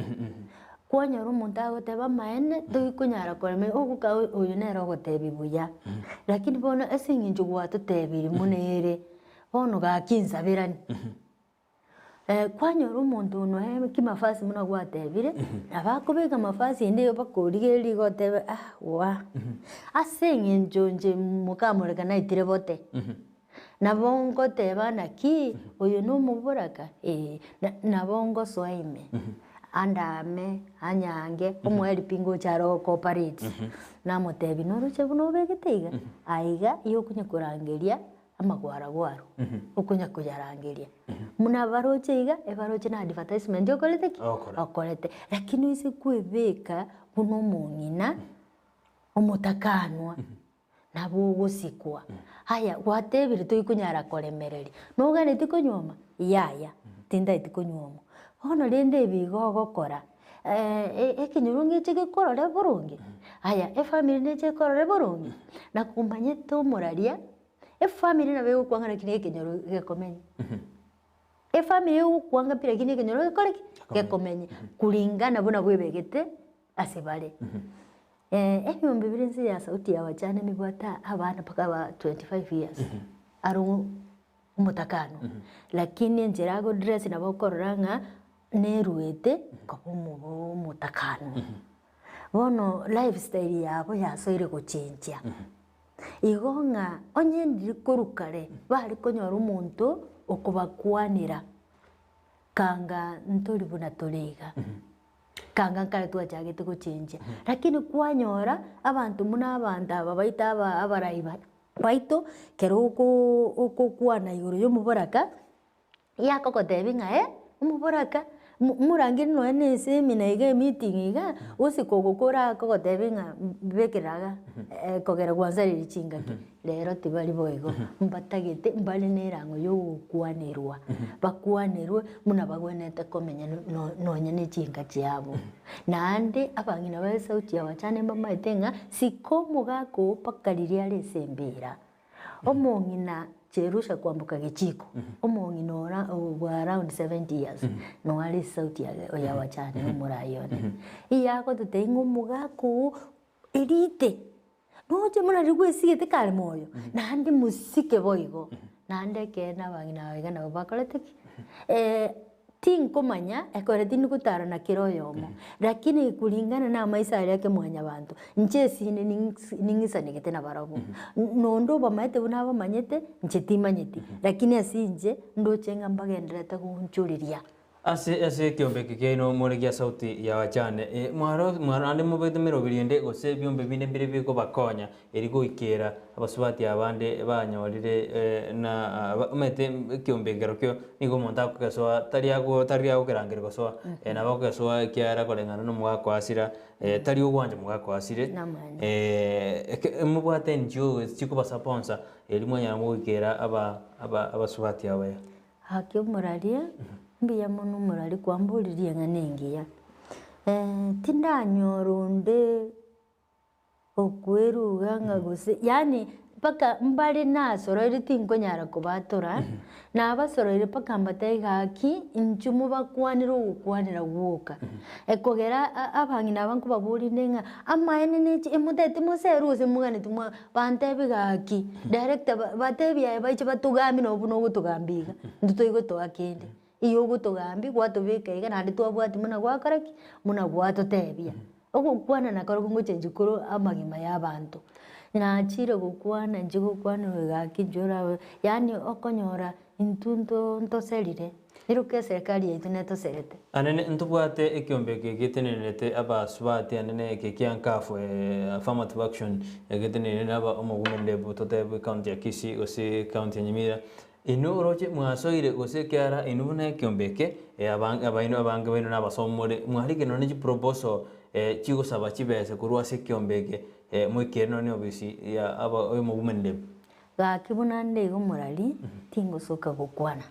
kwanyoro umuntu agoteba maene turi kunyara koleme oguka uyu nero gotebi buya lakini bona esinginju gwatutebiri munere bono gakinsabirani kwanyoro umuntu no kimafasi muno gwatebire abakubega mafasi ndiyo bakurigeri gotebe wa asenye njonje mukamurega naitire bote nabongo teba naki uyu no muburaka nabongo swaime andame anyange omweli pingo charo cooperate namutebi noruche buno begetiga aiga iyo kunyakurangeria amagwara gwaro ukunya kujarangeria muna baroche iga ebaroche na advertisement yokolete ki okolete lakini isi kwebeka buno mungina omutakanwa nabo gusikwa haya gwatebire tuyikunyara kolemereri nogane tikonyoma yaya tinda itikonyoma ono rende bigo gokora ekinyurungi chigikorore burungi haya family neche korore burungi na kumbanye to moraria family na bego kwanga kine kenyoro gekomenye family kwanga pira kine kenyoro gekore gekomenye kulingana bona bwebegete asebale ebyo birenze ya sauti ya wajane mibwata abana paka ba 25 years aru umutakano lakini njerago dress na bokoranga neruete kabumu mutakano bono lifestyle yabo yasoire guchenja igonga onye ndikurukare bari konyora umuntu okubakwanira kanga ntori buna toriga kanga kare twachagete guchenja lakini kwanyora abantu muna abantu ababaita abaraiba baito kero uko kwana iguru yo muboraka yako kotebinga umuboraka murangiri no ene semina iga meeting iga usiko gukora ko tebinga bekeraga kogera gwanzari chingaki lero tibali boigo mbatagete mbali nerango yo kwanirwa bakwanirwe muna bagwenete komenya no nyene chinga cyabo nande abangina ba sauti ya wachane mama itenga siko mugako pakaliria lesembera omongina cherusha kwambuka gichiko omongina ora around 70 years no ali sauti ya wachane murayone iyako tutengo mugako elite noje muna rigwe sigete kare moyo nandi musike boigo nande kena bangina baiga na bakolete tinkomanya ekoreti nikutara na kiro yomo lakini kulingana na maisha yake mwanya bantu nje sine ningisanigete na barabu nondo bamaete bunaba manyete nje timanyete lakini asinje ndochenga mbagenderete kunchuriria
ase kiombeke kino muregia sauti ya Wajane mwarande mubete merobirinde gose byombe bine mbere biko bakonya eriko ikera abasubati abande banyorire na mete kiombeke rokyo niko monta kugasoa tariago kerangere gosoa na bakugasoa kiara kolengana no mwako asira tari ugwanje mwako asire mubwate njo chiko basaponsa elimo nya mugikera abasubati abaya
hakyo muraria mbiya muno murari kwamburirie nganengiya tindanyorunde okweruga ngaguse yani paka mbali nasoroire tinkonyara kubatora na abasoroire paka mbatega inchumu bakwanira gukwanira guka ekogera abangina abanku baburi nenga amaene nechi emutete museruze mugane tumwa bantebigaki director batebya baiche batugami no buno gutugambiga ndutoigo to akende iyo gutugambi gwatubika iga nandi twabwati muna gwakaraki muna gwatotebia ogukwana na karo ngoche jikuru amagima y'abantu nachire gukwana njigukwana wegaki njora yani okonyora intunto ntoserire iruke serikali yetu netoserete
anene ntubwate ekiombeke gitenenete abasubati anene kekiankafu affirmative action gitenenene aba omugumende butote county ya Kisii ose county ya Nyamira ino roche mwasoire gose kyara ino na kiombeke abaino abange baino nabasomore mwarige none proposal chigo saba chibese kurwa se kiombeke mwikeno ne obisi ya aba oyo mugumende
gakibuna ndego murali tingo soka gukwana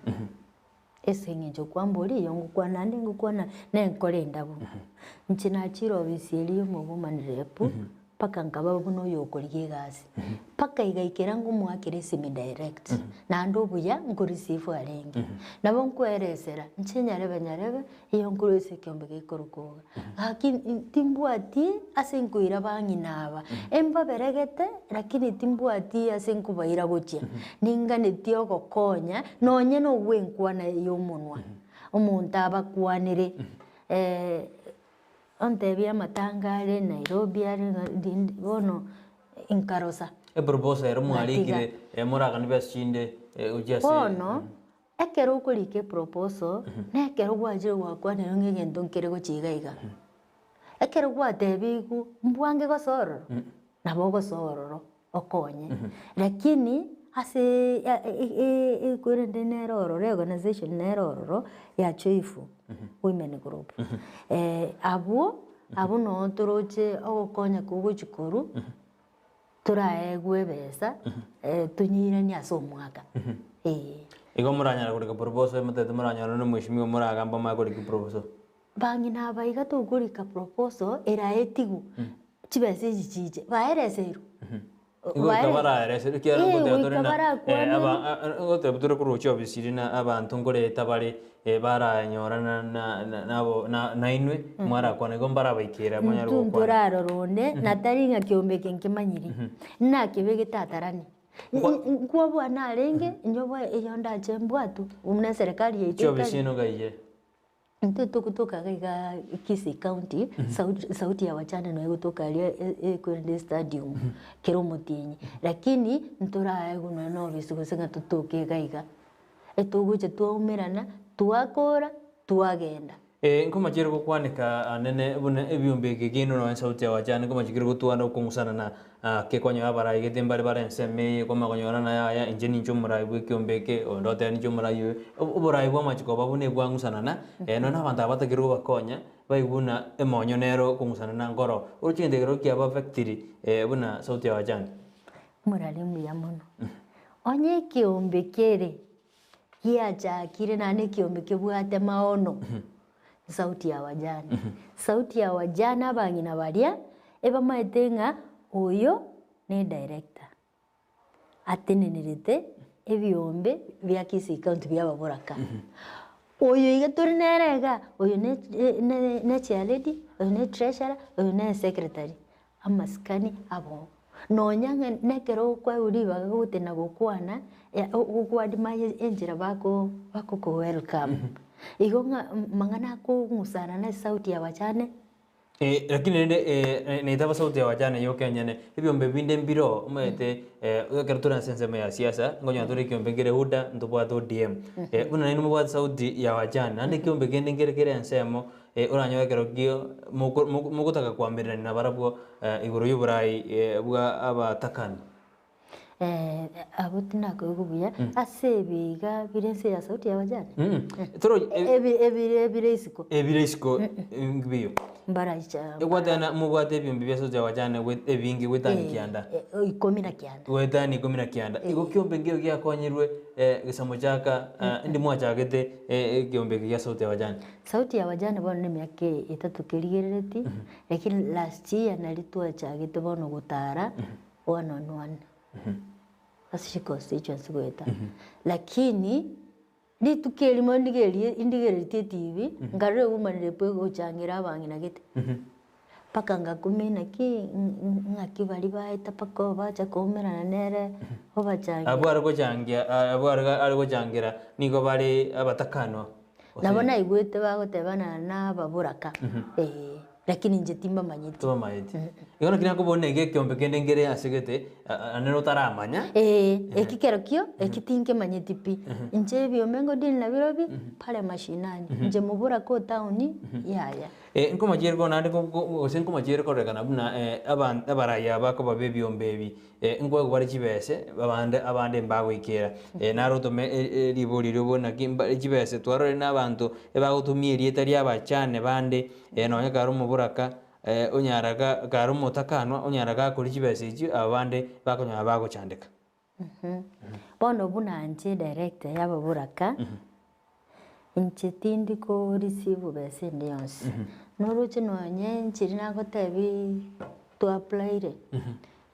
esenye jo kwambori yo gukwana ndi gukwana ne nkore ndabu nchina chiro obisi eliyo mugumanrepu paka nkaba buno yokoriye gasi paka igaikera ngo mwakire semi direct na ndo buya ngo receive arenge nabo nkweresera nchenyarebanyarebe iyo nkurese kyombeke korukoga haki timbwati asenkuira banginaba emba beregete lakini timbwati asenkubaira goche ningane tio gokonya nonye no gwenkwana yo munwa omuntu abakwanire ontebia matangale Nairobi ari bono inkarosa
proposal era mwalikire muraga nibashinde ujase
bono ekero ukulike proposal nekero gwaje gwakwana ngegento nkere gochigaiga ekero gwatebiku mbwange gosororo nabo gosororo okonye lakini ase kurende neroro organization neroro ya chifu women group abo no toroche ogokonya kugo chikuru turaegwe besa tunyira ni asomwaka
igo muranyara kureka proposal mutete muranyara no mwishimiwe muragamba makurika proposal
bangina baiga tukurika proposal era etigu chibese chiche baereseru
Ikabara rese kiara gote buture kurucho bisirina abantu ngoreta bari baranyora na inwe mwara kone gombara baikira mwanyara
gukwana nturaro ronde nataringa kiombeke nkimanyiri na kibege tatarani kwa bwana arenge nyobo iyo ndaje mbwatu umne serikali yetu
cyo bisino gaije
ntutu kutoka katika Kisii County sauti ya Wajane no kutoka ile kwende stadium kiromotinyi lakini ntura eguna no bisugusenga tutoke kaika etuguje tuomerana tuakora tuagenda
nkoma chiro kukwanika anene bune ebyombeke gino no sauti ya Wajane nkoma chiro kutwana kungusana na ke kwanyo abara igete mbali bara nseme koma konyora na ya injini nchumura ibwekyombeke ondote nchumura yu obora ibwa machiko babune bwangusana na no na banda batakiro bakonya baibuna emonyo nero kungusana na ngoro urchinde gero kia ba factory buna sauti ya Wajane
muralimu ya muno onye kiombekere kiacha kire nane kiombeke bwate maono sauti ya Wajane sauti ya Wajane abangina baria eba maetenga oyo ne director atenenirite ebyombe bya Kisii County bya baboraka oyo igaturi nerega oyo ne chairlady oyo ne treasurer oyo ne secretary amaskani abo nonyanga nekero kwa uriba gute na gukwana gukwadi maye enjira bako ko welcome Igo mangana ko ngusana na sauti ya Wajane.
Lakini nitaba sauti ya Wajane yo kenyane ibyombe binde mbiro umete ukarutura sense ya siasa ngonya turi kyombe ngere huda ndubwa to DM kuna nini mubwa sauti ya Wajane ande kyombe gende ngere ensemo uranyo kero gyo mugutaka kwambira na barabwo iguru y'uburai bwa Abatakanwa
abutina ko gubuya asebiga birense ya sauti ya Wajane
toro
ebireisiko
ngbiyo
mbaracha
egwatana mubwate byombe bya sauti ya Wajane ebingi wetani kianda
19
wetani 19 igo kyombe ngyo gyakonyirwe gisamo chaka ndi mwachagete kyombe gya sauti ya Wajane
bono ni myaka 3 kirigereti lakini last year nalitwa chagete bono gutara 1-on-1 asi constituency gweta lakini ndi tukelimo ndigereti TV ngarure umanire pwe guchangira abangina gete paka ngakumena ki ngaki bali baita pako bacha komerana nere obachangira
abo ari guchangira niko bali Abatakanwa
nabona igwete bagotebana na baburaka lakini nje timba manyiti
to mayiti igona kina kubone ge kyombe kende ngere asegete aneno taramanya
ekikero kyo ekitinke manyiti pi nje byomengo din na birobi pale mashinani nje mubura ko town yaya
nko majere ko nande ko sen ko majere ko regana buna abaraya bako babebyombebi ngo bari kibese abande mbago ikera naro to libori robona kimba kibese twaro n'abantu bagutumira yetari abachane bande no yakaro muburaka unyaraga garo Mutakanwa unyaraga kuri kibese iki abande bakonya bago chandika
bono bunanje director yababuraka inchitindi ko receive bese ndiyonse noruche nonye nchiri nagotebi to apply re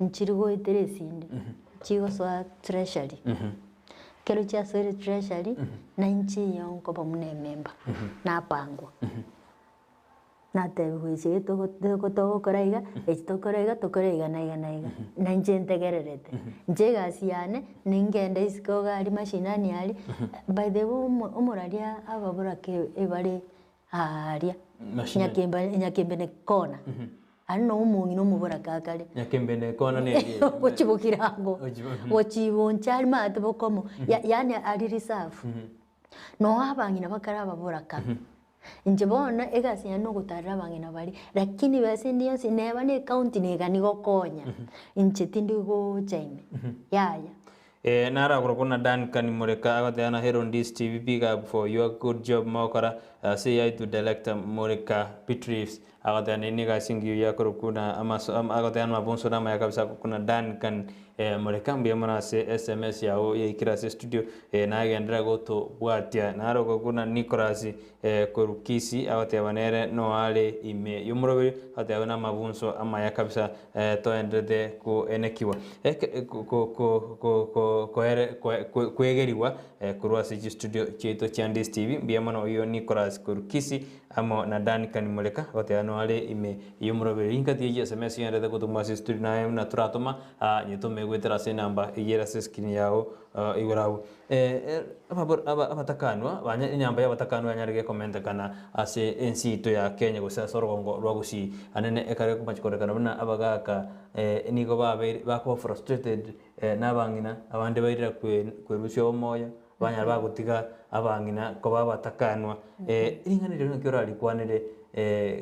nchiri go iteresinde chigo so treasury kero cha so treasury na nchi yonko bamune member na pangwa na tebi huiche to koraiga esto koraiga na nje ntegererete nje gasiane ningende isko gari mashinani ali by the way umuraria ababurake ebare aria nyakembe ne kona ano umungi no muburaka kale
nyakembe ne kona ne
ochibukirango ochibonchari mate bokomo yani ari reserve no abangina bakara ababuraka nje bona egasi ya no gutarira bangina bari lakini base ndiyo sineba ne county ne gani gokonya nje tindi go chaime yaya
nara kuna Ndizi Moreka agatana hero Ndizi TV big up for your good job mokara say I to director Moreka Beatrice agatana niga singi ya kuna agatana mabonso na maya kabisa kuna Ndizi Moreka mbia mwana se SMS yao ya ikira se studio na gendra goto bwatia nara kuna Nicholas Korukisi agatana nere no ale ime yumurobiri agatana mabonso amaya kabisa to endede ku enekiwa kwegeriwa kurwa siji studio cheto cha Ndizi TV mbiyamano iyo Nicholas Korukisi amo na Ndizi Moreka goteano ale ime yumurobere inkati SMS yandete kutuma studio na turatuma nyitume gwetera se namba igera se screen yao igorau Abatakanwa banya nyamba y'Abatakanwa yanyarige comment kana ase ensito ya Kenya gusa sorongo rwagusi anene ekare kumachikorekana buna abagaka nigo bako frustrated n'abangina abandi bairira kwerusha omoya banya bagutiga abangina ko Abatakanwa iringanire no kirali kwanire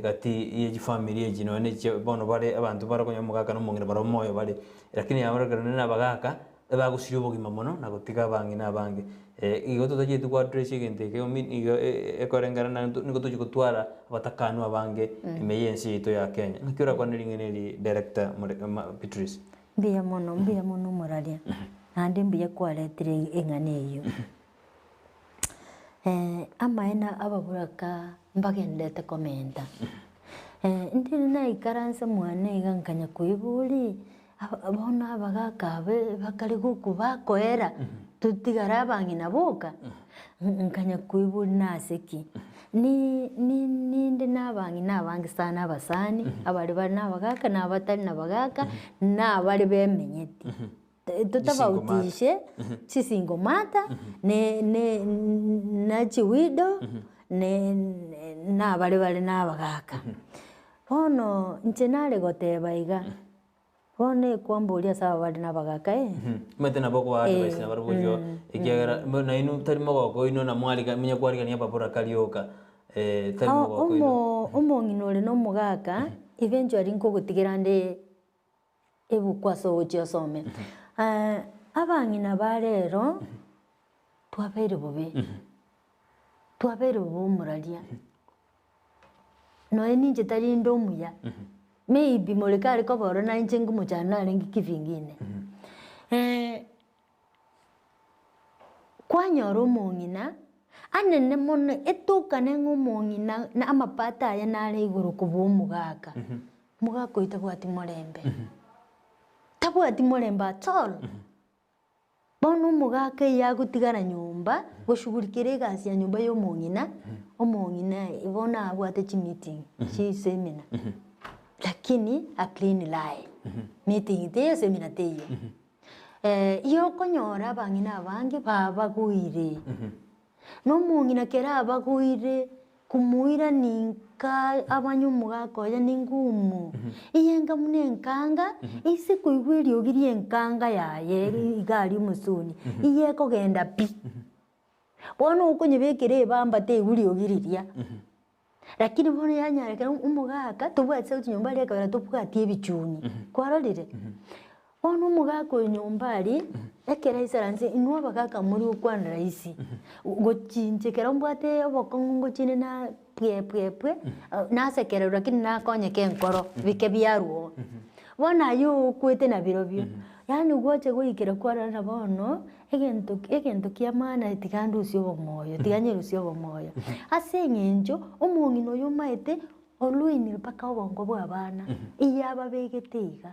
gati ye family ye jino ne bono bare abantu barakonya mugaka no mungina bara omoyo bare lakini abaragana n'abagaka bagusira ubugima mono nagutiga abangina abange igo tutaje tukwa dress igente ke igo ekorengana niko tujikutwara Abatakanwa abange imeyensi ito ya Kenya nkira kwa niringeneri director Beatrice
mbia mono moralia nande mbia kwaletire engane iyo amaena ababuraka mbagendete komenta ndi na ikaranse mwana igankanya kuibuli abona abagaka bakari gukubakoera tutigara bangina boka nkanya kuibuli naseki ni n'abangina abange sana abasani abari bari n'abagaka n'abatari n'abagaka n'abari bemenyeti tutafautishe chisingo mata na chiwido na bale na bagaka bono nche nale goteba iga bono kwamburia sawa bale na bagaka
mete na boko advice na barbojo ikiagera na inu tari mogoko ino na mwalika minya kwarigania papura karioka tari mogoko ino
omonginore no mugaka eventually nkogotigera nde ebukwaso ochiosome abang'ina barero twabere bobe omuraria noe ninche tari ndo omuya maybe morekare koboro na inche ngomochana arengi kivingine kwanyora omong'ina anene mono etukane ng'omong'ina na amapata aya nare iguru kuba omugaka mugaka oyo tabwati morembe at all bono omugaka yagotigara nyumba goshughurikira egasi ya nyumba ya omong'ina bono abwate chimeeting chisemina lakini a clean lie meeting teyo semina teyo iyo okonyora abang'ina abange babaguire n'omong'ina kera abaguire kumuira ninka abanya omugaka oya ningumu iyenga muna enkanga ise koigwa eriogi enkanga yaye igari omusuni iye kogenda pi bono okonyebekera ebamba teigwa eriogi riria lakini bono yanyarekera omugaka tobwati sauti nyumba ari ekabera tobwati ebichuni kwarorire bono omugaka oyo nyumba ari ekera isaranse inwe abagaka muri okwanira isi gochinchekera mbwate obokong'u ngochine na pwe nasekererwa lakini nakonyeka enkoro bike biaruo bono ayo okwete na birobio yani gwoche goikera kwarana bono egento kia maana tigandusia obomoyo tiganyerusia obomoyo ase eng'encho omong'ina oyo omaete oluinire mpaka obongo bwa abana iyababegete iga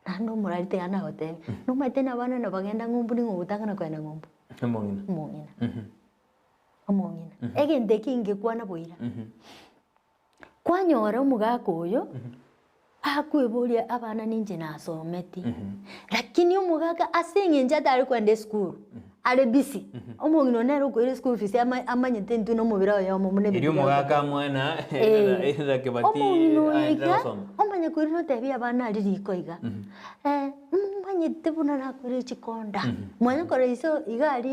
nando omorarite gana gotebe nomaete na abana nabagenda ng'umbu ning'ogotangana kwenda ng'umbu omong'ina egento ekinge kwana boira kwanyora omugaka oyo akweboria abana ninche nasometi lakini omugaka ase eng'encho atari kwenda esukuru are busy omong'ina nere okoire school fees amanyete ntu nomobira oyo omo mune
eri omugaka mwana
omong'ina oyo omanye koire notebia abana ari riko iga manyete buna nakoire chikonda mwanya kora iso iga ari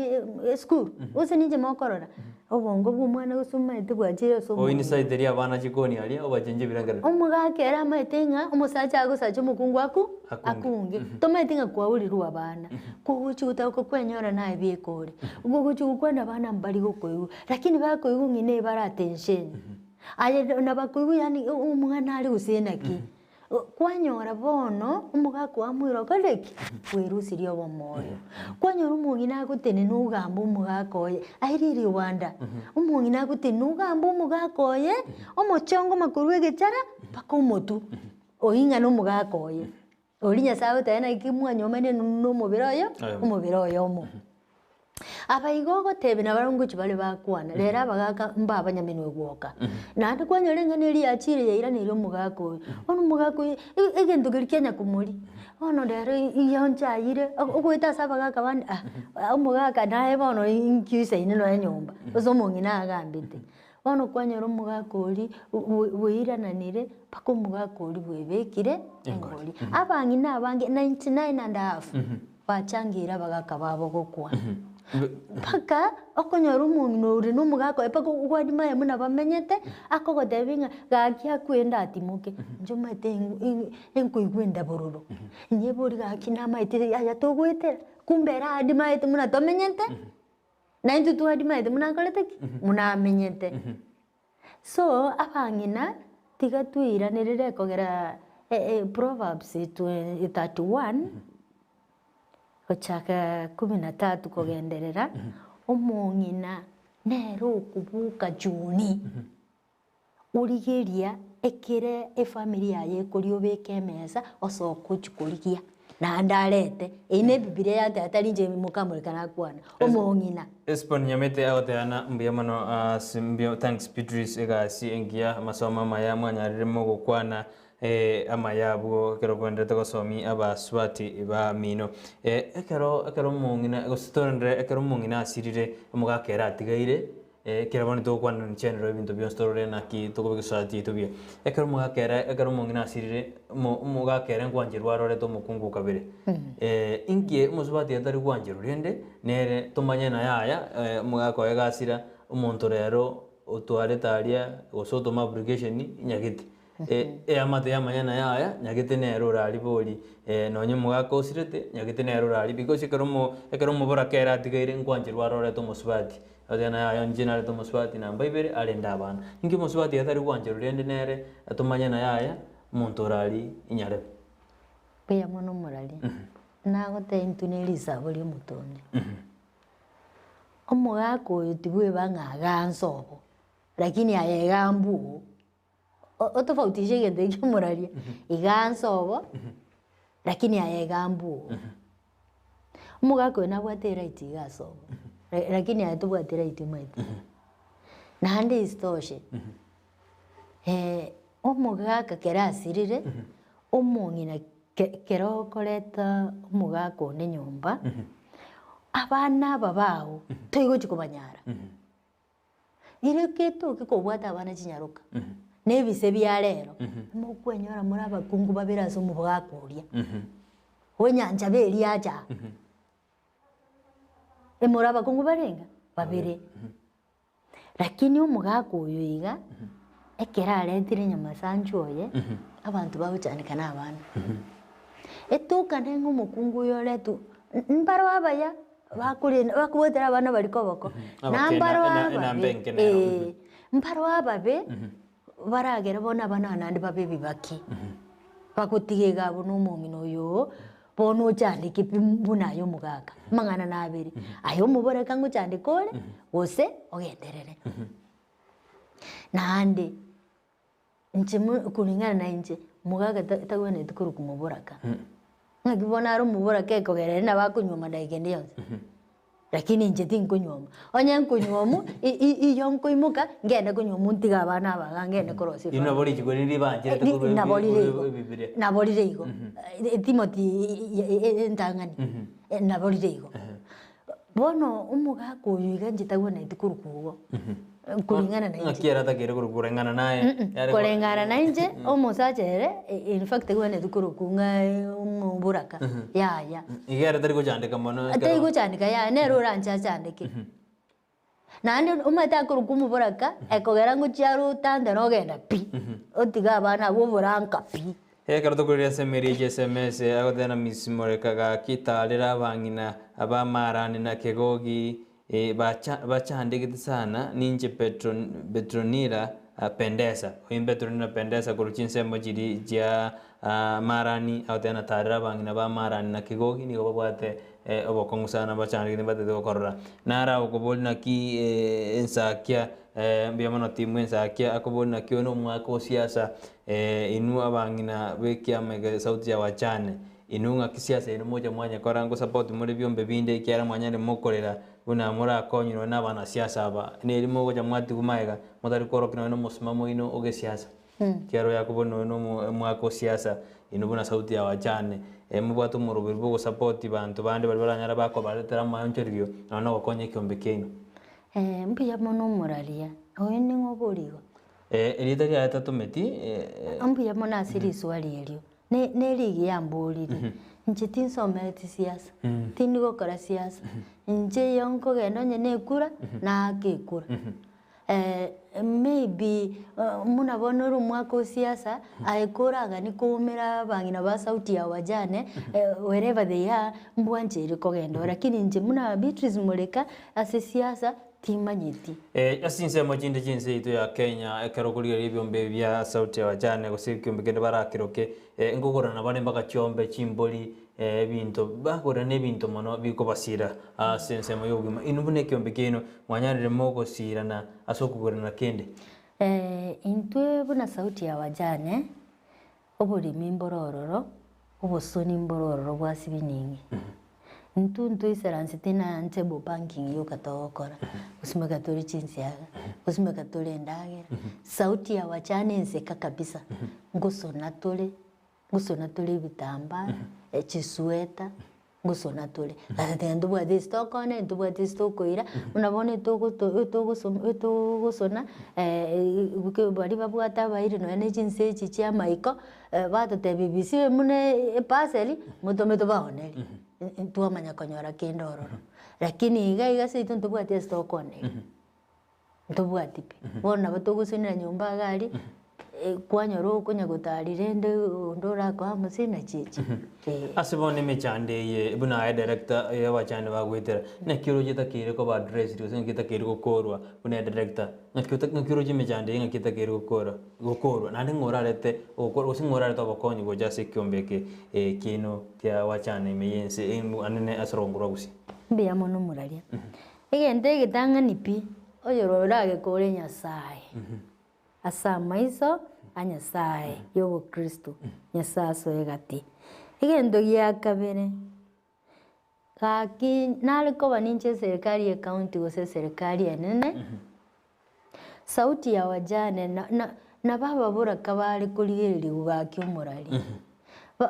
esukuru ose ninche mokorora obongo bw'omwana gosumaete bwachire osomo
oini site eri abana chikoni aria obachenje birangera
omugaka era amaete ng'a omosacha agosacha omokungu akunge tomaete ng'a kwaurirwa abana kogochigota kokwenyora naye biekore gogochigokwenda abana mbari gokoigwa lakini bakoigwa ng'ina ebara attention aye na bakoigwa yani omwana ari gosenaki kwanyora bono omugaka wamwira okoreki bwerusirie obomoyo kwanyora omong'ina agotene nogamba omugaka oye airiri wanda omong'ina agotene nogamba omugaka oye omochongo makoru egechara mpaka omotu oing'a na omugaka oye ori nyasaye otena iki mwanya omene nomobere oyo omo abaigo gotebe na barongochi bale bakwana rero abagaka mba abanyamenwe gwoka nande kwanyora eng'ana eri yachire yairanire omugaka oyo ono omugaka oyo egento keri kianya kumori ono rero iyonchaire ogoeta ase abagaka bande omugaka naye bono inkiusaine noe nyomba ase omong'ina agambete bono kwanyora omugaka ori bweirananire mpaka omugaka ori bwebekire engori abang'ina abange 99.5 bachangira abagaka babo gokwa mpaka okonyora omong'ina ori nomugaka oyo mpaka gwadimaye muna bamenyete akogotebia ng'a gaki akwenda atimoke inche omaete enkoigwa endabororo nyebori gaki namaete aya togwetera kumbe era adimaete muna tomenyete na intwe twadimaete muna nkorete ki munamenyete so abang'ina tiga twiranirire kogera Proverbs 31 gochaka 13 kogenderera omong'ina nero okubuka juni urigeria ekere efamily yaye ekori obeka emesa osoka ochikorigia naende arete ine bibilia yate atari nche mukamurikana kwana omong'ina
Espon nyamete agoteana mbia mano simbio thanks Beatrice egasi engia masoma maya mwanyarire mogokwana ama yabwo kero kwendete gosomi abaswati ba mino ekero mungina gositondre ekero mungina asirire omugakera atigaire kera bone to kwana channel ebintu byo story na ki to kubisati to bia ekero mungina asirire mugakera nkwanjirwa rore to mukungu kabere ingie musubati atari kwanjirwa rende nere tumanye na yaya mugako egasira umuntu rero utware taria gosoto ma application nyagite amate yamanyana yaya nyagite nero rari bori nonye mugako osirete nyagite nero rari because ekero mubora kera atigaire nkwanjirwa rore to musubati adena yaya njina to musubati na mbaibere arenda abana ingi musubati atari kwanjirwa rende nere atumanye na yaya muntu rari inyare
Pia mono murali nago te intuneliza boli mutonde omugako yutibwe bangaga nsobo lakini ayegambu otofautishe gende kimuralia igansobo lakini ayegambu omugako nabwatera itigasobo lakini atubwatera itimaiti nahande istoshe omugaka kerasirire omongina kero koleta omugako ne nyumba abana babao toigo chikobanyara ile keto kikobwata abana chinyaruka nebise bya lero mukwenyora muri abakungu babirazo mu bwakuria wonyanja beri aja emura abakungu barenga babire lakini omugako uyu iga ekera arentire nyama sanchoye abantu babucanika n'abana etuka nengo mukungu yoretu mbaro abaya bakubotera abana balikoboko nambaro ababe mbaro ababe baragera bona abana nandi babe bibaki bakutige gabo n'umungino yo bono cyandike bunayo mugaka mangana nabiri ayo muboreka ngo cyandikore wose ogenderere nande nje kulingana na nje mugaga tagwene tukuru kumuboraka ngibona ari umuboraka ekogerere nabakunyoma ndagende yose lakini nje tinkunyoma onye nkunyoma iyo nkuimuka ngende kunyoma ntiga abana baga ngende korosi
ino boli kigwe ndi banjire tukuru
nabolire iko Timothy ntangani nabolire iko bono umugako uyiga nje tagwene tukuru kuwo kulingana na nje
akiera takere kurengana naye
kurengana na nje omusajere in fact gwene tukuru kunga umuburaka ya
igera tari kuchandika mono
atari kuchandika ya nero rancha chandike nande umata kurukumuburaka ekogera ngo cyaru tande no genda pi otiga abana bo buranka pi
karto kuria semeri SMS agodena Miss Moreka ga kitalira bangina abamarani na kegogi bachandikiti sana ninje Petronira pendesa oyin Petronira pendesa kuruchinsemo jiri jia marani autena tarira bangina ba marani na kigogi ni obwate obokongu sana bachandikiti batete okorora nara okoboli na ki ensakia mbiamono timu ensakia akoboli na kiono mwako siasa inu abangina bekiamege sauti ya Wajane inunga kisiasa ino moja mwanya korango support muri byombe binde kiara mwanyane mokorera una mura konyiro n'abana siasa aba neri mo goja mwati kumaiga mutari korokino no musimamo ino oge siasa kiaro yakubono no mwako siasa ino buna sauti ya Wajane mubwatu mu rubiri bwo support bantu bande bari baranyara bako baretera manchoryo none okonye kyombe kino
mbiya mono muralia oyo ni ngoburigo
elitari ya tatometi
mbiya mona asiri swali elio Neligi yambulire nje tinsomete siasa tindigo kora siasa nje yonko gendo nyene kura na akekura maybe muna bonoro mwako siasa aikora ni kumira bangina ba sauti ya Wajane wherever they are mbwanje riko gendo lakini nje muna Beatrice Moreka ase siasa timanyiti
asinse mojinde jinse itu ya Kenya ekerokulia libyombe bya sauti ya Wajane gusirikyo mbegende barakiroke ngogora na bane mbaka chombe chimboli binto bakora ne binto mono biko basira sense moyogima inubune kyombe kino mwanyarire mogo sira na asokugora na kende
intwe buna sauti ya Wajane obuli mimborororo obusoni mborororo bwasibiningi ntuntu iseransi tina ntebo banking yo katokora usime katoli chinsiaga usime katoli endagera sauti ya Wajane nseka kabisa ngusona tole bitamba chisweta ngusona tole atendo bwa distokone ndubwa distokoira unabone to gusona bari babwata baire no ene chinse chichia maiko batote BBC mune paseli mutometo bahoneli tuamanya konyora kendororo lakini iga seitu ntubwati estokone ntubwati pe bona batogusonera nyumba gari kwanyoro kunya gutarire ndora kwa musina chichi
asibone mechande buna director ya Wajane bagwetera nakiro jitakire ko ba address rio sengitakire gukorwa buna director nakiro jimechande ngakitakire gukorwa nande ngorarete ukorwa singorarete abakonyi goja sekyombeke kino kya Wajane meyense anene asrongura gusi
mbiya mono muraria egende gitanga nipi oyororage kore Nyasaye asa maiso anyasaye yobo Kristo nyasaso egati igendo gya kabere kaki naliko baninche serikali ya county gose serikali enene sauti ya Wajane na baba bora kabale kuligiriri ubaki umurali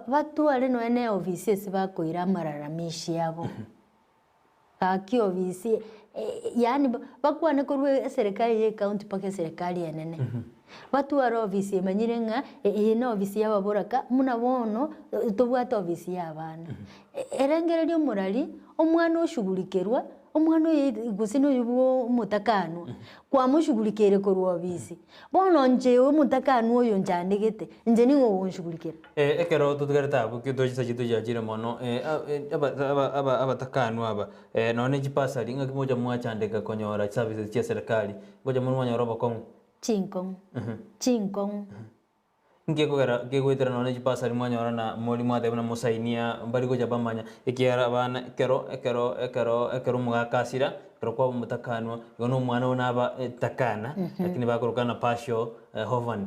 batu ale no ene offices bakoira mararamishi yabo kaki office yani bakwane kurwe serikali ya county pake serikali enene watu wa ofisi manyirenga ino ofisi ya baboraka muna bono tubwata ofisi ya bana erengereri omurali omwana oshugulikerwa omwana gusino yubo mutakano kwa mushugulikere korwa ofisi bono nje omutakano oyo njandegete nje ni wo onshugulikera
ekero tutugereta bukito chisachitu jajire mono abatakano aba none chipasari ngakimoja mwachandeka konyora services cia serikali ngoja munwa nyoroba kongo chinkong ngegwetera none chipasari mwanyora na moli mwathe na musainia mbari goja bamanya ikiara bana ekero mugakasira kero kwa mutakanwa gono mwana onaba takana lakini bakorokana pasho hovan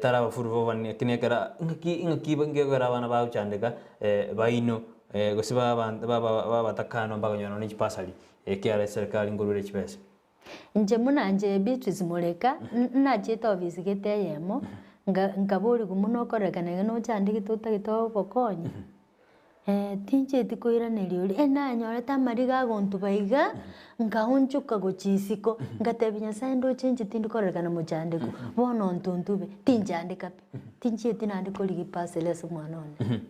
taraba furu hovan kinekera ngaki ngegera bana ba uchandeka baino gosiba baba takana mbagonyora none chipasari ikiara serikali ngurure chipesa
nje munanje Beatrice Moreka najeta ofisi geteyemo ngabori kumuno korekana no chandike tutagito bokonyi tinje tikoira neriori enanyora tamariga gontu baiga ngahunchuka gochisiko ngatebinya sendo chenje tindikorekana muchandiko bono ntuntube tinjandika tinje tinandiko ligi pasele sumwanone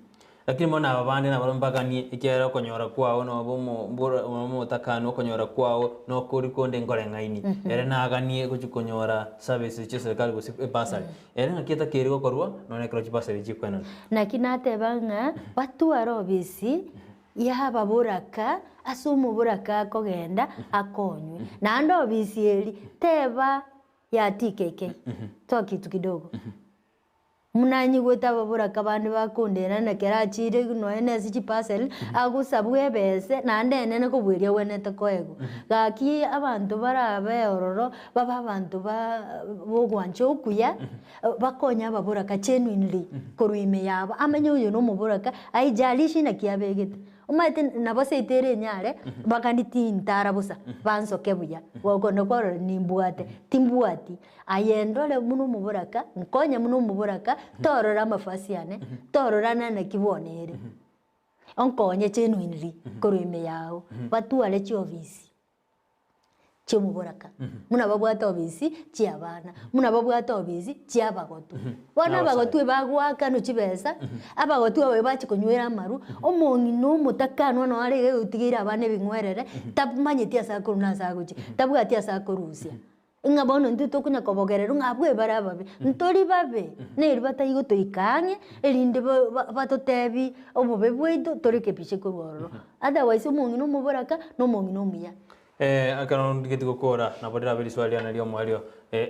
lakini mbona ababandi na barombaganie ikera konyora kwao no bomo takano konyora kwao no kuri konde ngorengaini ere naganie kuchikonyora services cha serikali go basari ere ngakita kiriko korwa no ne krochi basari chikwena
na kinate banga watu arobisi ya baburaka asumu buraka kogenda akonywe na ndo bisi eri teba ya tikeke toki tukidogo munanyi gweta babura kabandi bakundena na kerachire no ene sichi parcel agusabwe bese na ndene ne kubwiria wenete koego gaki abantu barabe ororo baba abantu bogwancho okuya bakonya babura ka genuinely koruime yaba amenye uyu no muburaka aijalishi na kiabegete umaite nabose itere nyare bakanditi ntara busa bansoke buya wagondo kwa nimbwate timbwati ayendole muno muburaka nkonya muno muburaka torora mafasi yane torora na kibonere onkonye genuinely koruime yao watu wale chiovisi cyo muburaka muna babwata obisi cyabana muna babwata obisi cyabagotu bona bagotu bagwaka no kibesa abagotu bawe bachikonywera amaru omongi no mutakano no arege utigira abane bingwerere tabumanyeti asakuru nasaguchi tabwati asakurusia ingabono ndito kunya kobogerera ngabwe barababe ntori babe neri batayigo toikange elinde batotebi obobe bwedo torike pishe kuroro otherwise omongi no muburaka no mongi no muya
akano ngiti gukora na bodera beli swali analio mwalio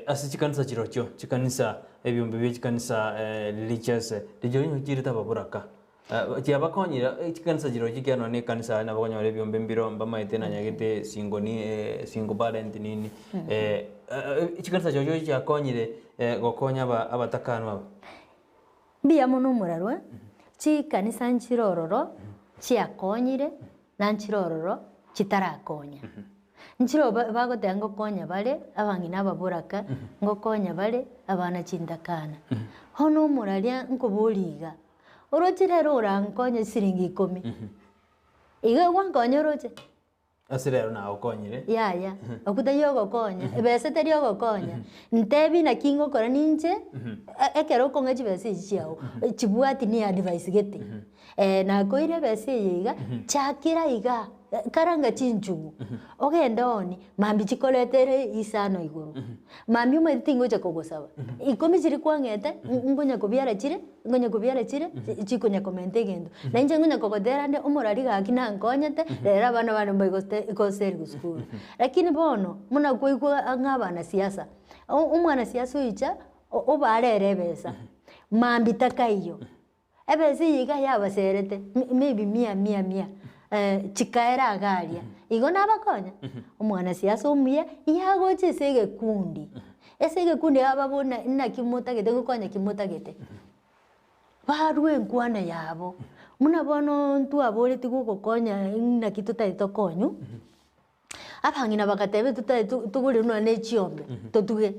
asi chikanisa chirocho chikanisa ebyombe bye chikanisa religious dijoni chirita baburaka tiabakonyira chikanisa chirocho kyano ne kanisa na bakonyore ebyombe mbiro mbamaite na nyagite singo balent nini chikanisa chocho cyakonyire gokonya abatakano aba
biya muno murarwa chikanisa nchirororo cyakonyire na nchirororo chitarakonya nchiro bagote ngokonya bale abangina baburaka ngokonya bale abana chindakana hono muralia nkoboliga orochire rora nkonya siringi 10 iga wankonya roche
asirero na okonyire
ya okudayo gokonya ebese terio gokonya ntebi na kingo kora ninche ekero konga chibese chiao chibuati ni advice gete na koire bese yiga chakira iga karanga chinchugu ogenda oni mambi chikoletere isano iguru mambi umetingo cha kogosaba ikomi chiri kwangete ngonya kubiara chire chikonya komente gendo na inje ngonya kogodera nde umurari gakina nkonyete rera bana bana ikoseri guskuru lakini bono muna kuigwa ngabana siasa umwana siasa uicha obarere besa mambi takaiyo ebese yiga yabaserete maybe 100 chikaera agaria igo nabakonya umwana siasa umuye yagoche sege kundi esege kundi ababona ina kimutagete gukonya kimutagete barwe nkwana yabo muna bono ntu abore tigukonya ina kituta itokonyu abangina bakatebe tuta tugure no ne chiombe totuge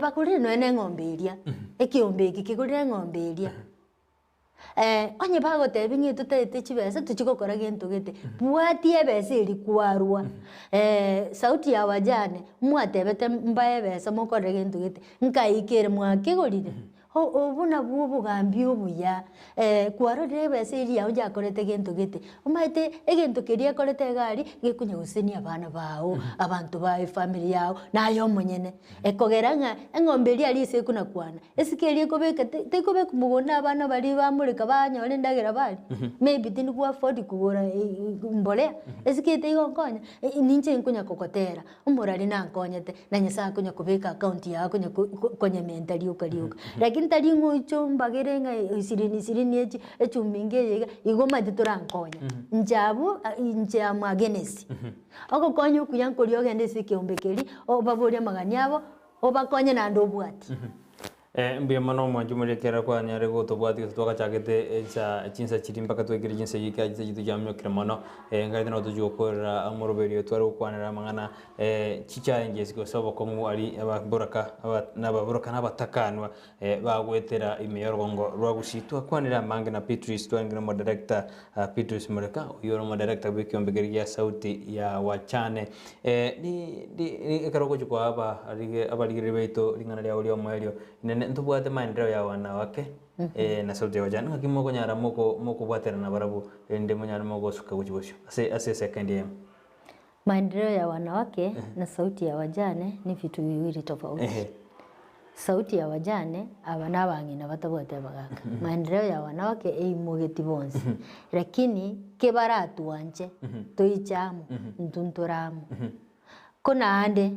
bakure no ne ngombe iria ekiombe kikigure ngombe iria onye bagote bingi tutete chibese tuchikokora gento gete bwatie bese iri kwarwa sauti ya wajane mwatebete mbaye bese mokore gento gete nkaikere mwakigorire obuna bubu gambi obuya kwaro bese iri yawo jakorete gento gete umaite egento keria korete gari gikunya gusenia abana bawo abantu ba family yawo nayo munyene ekogeranga engombe iri ali sekuna kwana esikerie kobeka tekobeka mugona abana bari bamurika banyore ndagera bari maybe tindi ku afford kugura mbolea esikete igonkonya ninche nkunya kokotera umurari nankonyete na nyasa kunya kubeka account yako konya mentali ukariuka lakini tali ngocho mbagerenga isirini echuminge yega igoma diturankonya njabu nja mwagenesi ogokonya kuyankori ogende sikeombekeri obaboria maganyabo obakonya na ndobwati
mbia mano mwanju murekera kwa nyare goto bwati twaga chagete cha chinsa chirimba katwegere chinsa yika jitu jamyo kirmano ngaide no tujokora amoroberio twari kwanira mangana chichallenges go sabo komu ari ababoraka n'abatakanwa bagwetera imeyorogongo rwagusitwa kwanira mange na Beatrice twangira mo director Beatrice Moreka yoro mo director bikyombegeri sauti ya Wajane ni karoko kwa abaligire beito lingana lya olio mwelio ntubwate maendeleo ya wanawake na sauti ya Wajane ngakimo konyara moko bwatera na barabu ende munyara moko suka gujibosho ase second year
maendeleo ya wanawake na sauti ya Wajane ni vitu viwili tofauti sauti ya Wajane abana bangina batabwate bagaka maendeleo ya wanawake imugeti bonse lakini kebaratu wanje toichamu ntunturamu kona ande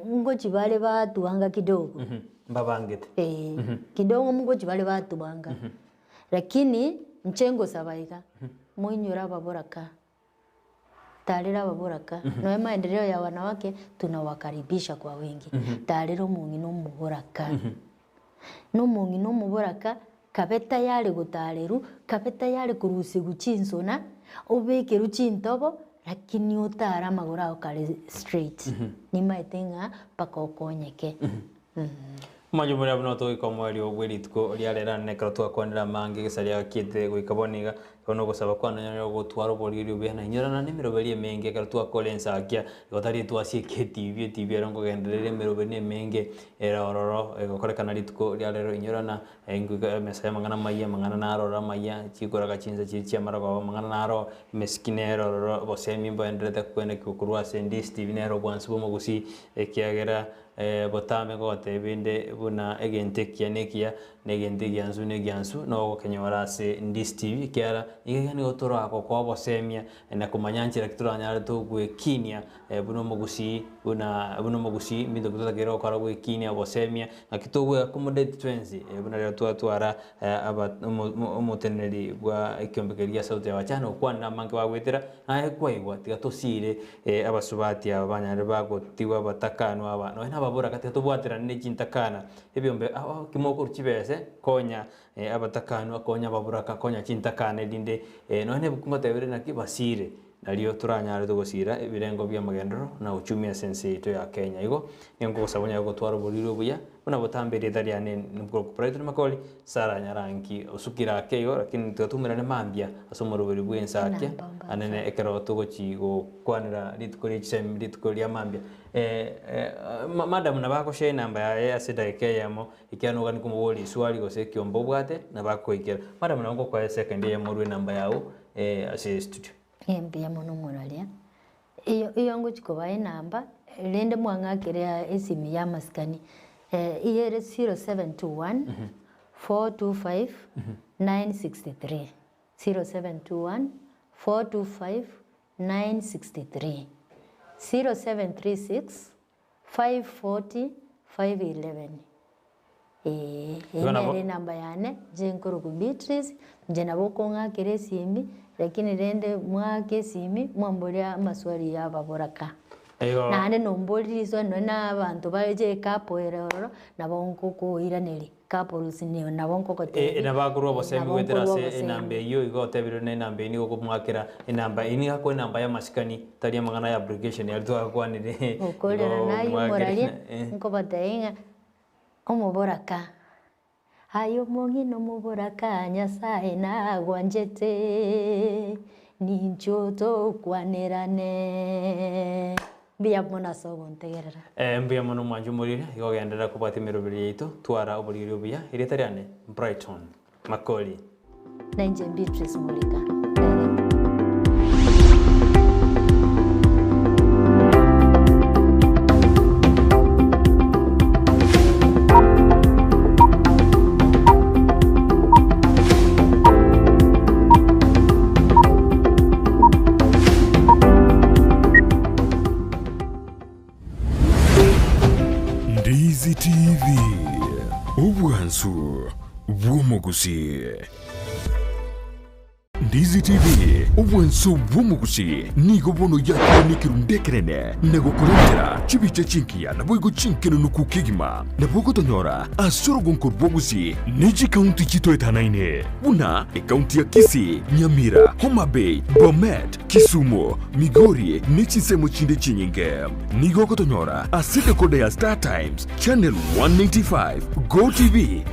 ngochi bale batuanga kidogo
mbabangete
kidogo ngochi bale batubanga lakini mchengo sabaika muinyura baboraka talera baboraka no maendeleo ya wanawake tunawakaribisha kwa wingi talero mungino muboraka no mungino muboraka kabeta yale gutaleru kabeta yale kurusi guchinsona ubeke ruchintobo lakini utara magora okale straight ni maetenga pakokonyeke
Manju muri abno to ikomwari ogweritko ryarera nekro twa kwanira mange gesaria kite gwikaboniga kono gusaba kwana nyo gutwaro boriri ubena nyirana ne miroberi menge kara twa kolensa akia gotari twasie TV rongo genderere miroberi menge era ororo egokorekana ritko ryarero nyirana enguga mesaya mangana mangana narora maya chikora gachinza chichi amarago mangana naro meskinero ororo bosemi mbendrete kwene kukurwa Ndizi TV nero bwansu bomugusi ekiagera botame gote binde buna egente kianekia negente gyansu no kenyora se Ndizi TV kiara igani otoro akoko bosemia na kumanyanchira kituranya to gwe kinia buno mugusi mindo kutata gero kara gwe kinia bosemia na kitogwe accommodate twins buna leo twara aba umuteneri bwa ikyombekeria sauti ya Wajane okwana mange bagwetera na ekwaigwa tiga tosire abasubati abanyare bagotiwa batakanwa aba no ababura kati tubwatira ne cintakana ebyombe kimoko chibese konya abatakanwa konya baburaka konya cintakana dinde none bukumatebere nakibasire nalio turanyare tugosira ebirengo bya magendero na uchumi sense ito ya Kenya igo nyengo sabonya gutwara buriro buya una botambere dariane nubwo proprietary makoli sara nyarangi osukira keyo lakini tutumira ne mambia asomoro buri bwensake anene ekero tugochi go kwanira litukori chem litukori ya mambia madam na bako she namba ya asida ekeyamo ikiano gani kumuboli swali go se kiombo bwate na bako ikera madam na ngo kwa second ya morwe namba yao ase studio
Mbia mono muralia. Iyo ngo chikobaye namba lende mwangakere esimu ya maskani. Iyere 0721 425 963. 0721 425 963. 0736 540 511. Iyere namba yane jenkoro ku Beatrice njena boko ngakere simbi lakini rende mwake simi mwambolia maswali ya baboraka na hane nombolizo na abantu baje kapoerero na bonko ko iraneli kapolusine na bonko ko
na baguru bosemi weterase enambe iyo igote biro ne nambe ni ko mwakira enamba ini ako enamba ya masikani tari magana ya application ya ndo akwanire
okolera nayo moralia nko batainga omoboraka ayo mongino muboraka nyasaye na gwanjete ninjoto kwanerane mbia mona sogo ntegerera
mbia mono mwanju murire igogendera kubati mirobiri yito twara obuliri obia iretariane Brighton Makoli
na nje Beatrice Moreka
Ndizi TV ubwansu bw'omugusi. Ndizi TV ubwansu bw'omugusi nigo bono yakirundekerene nagokurondera chibice chinkiya nabwo chinkeno nukukigima nabwo tonyora asoro gonkor bwogusi niji county chitoetanaine buna county ya Kisii, Nyamira, Homa Bay, Bomet, Kisumu, Migori nichisemo chinde chinyinge nigo tonyora asite kode ya Star Times channel 195 Go TV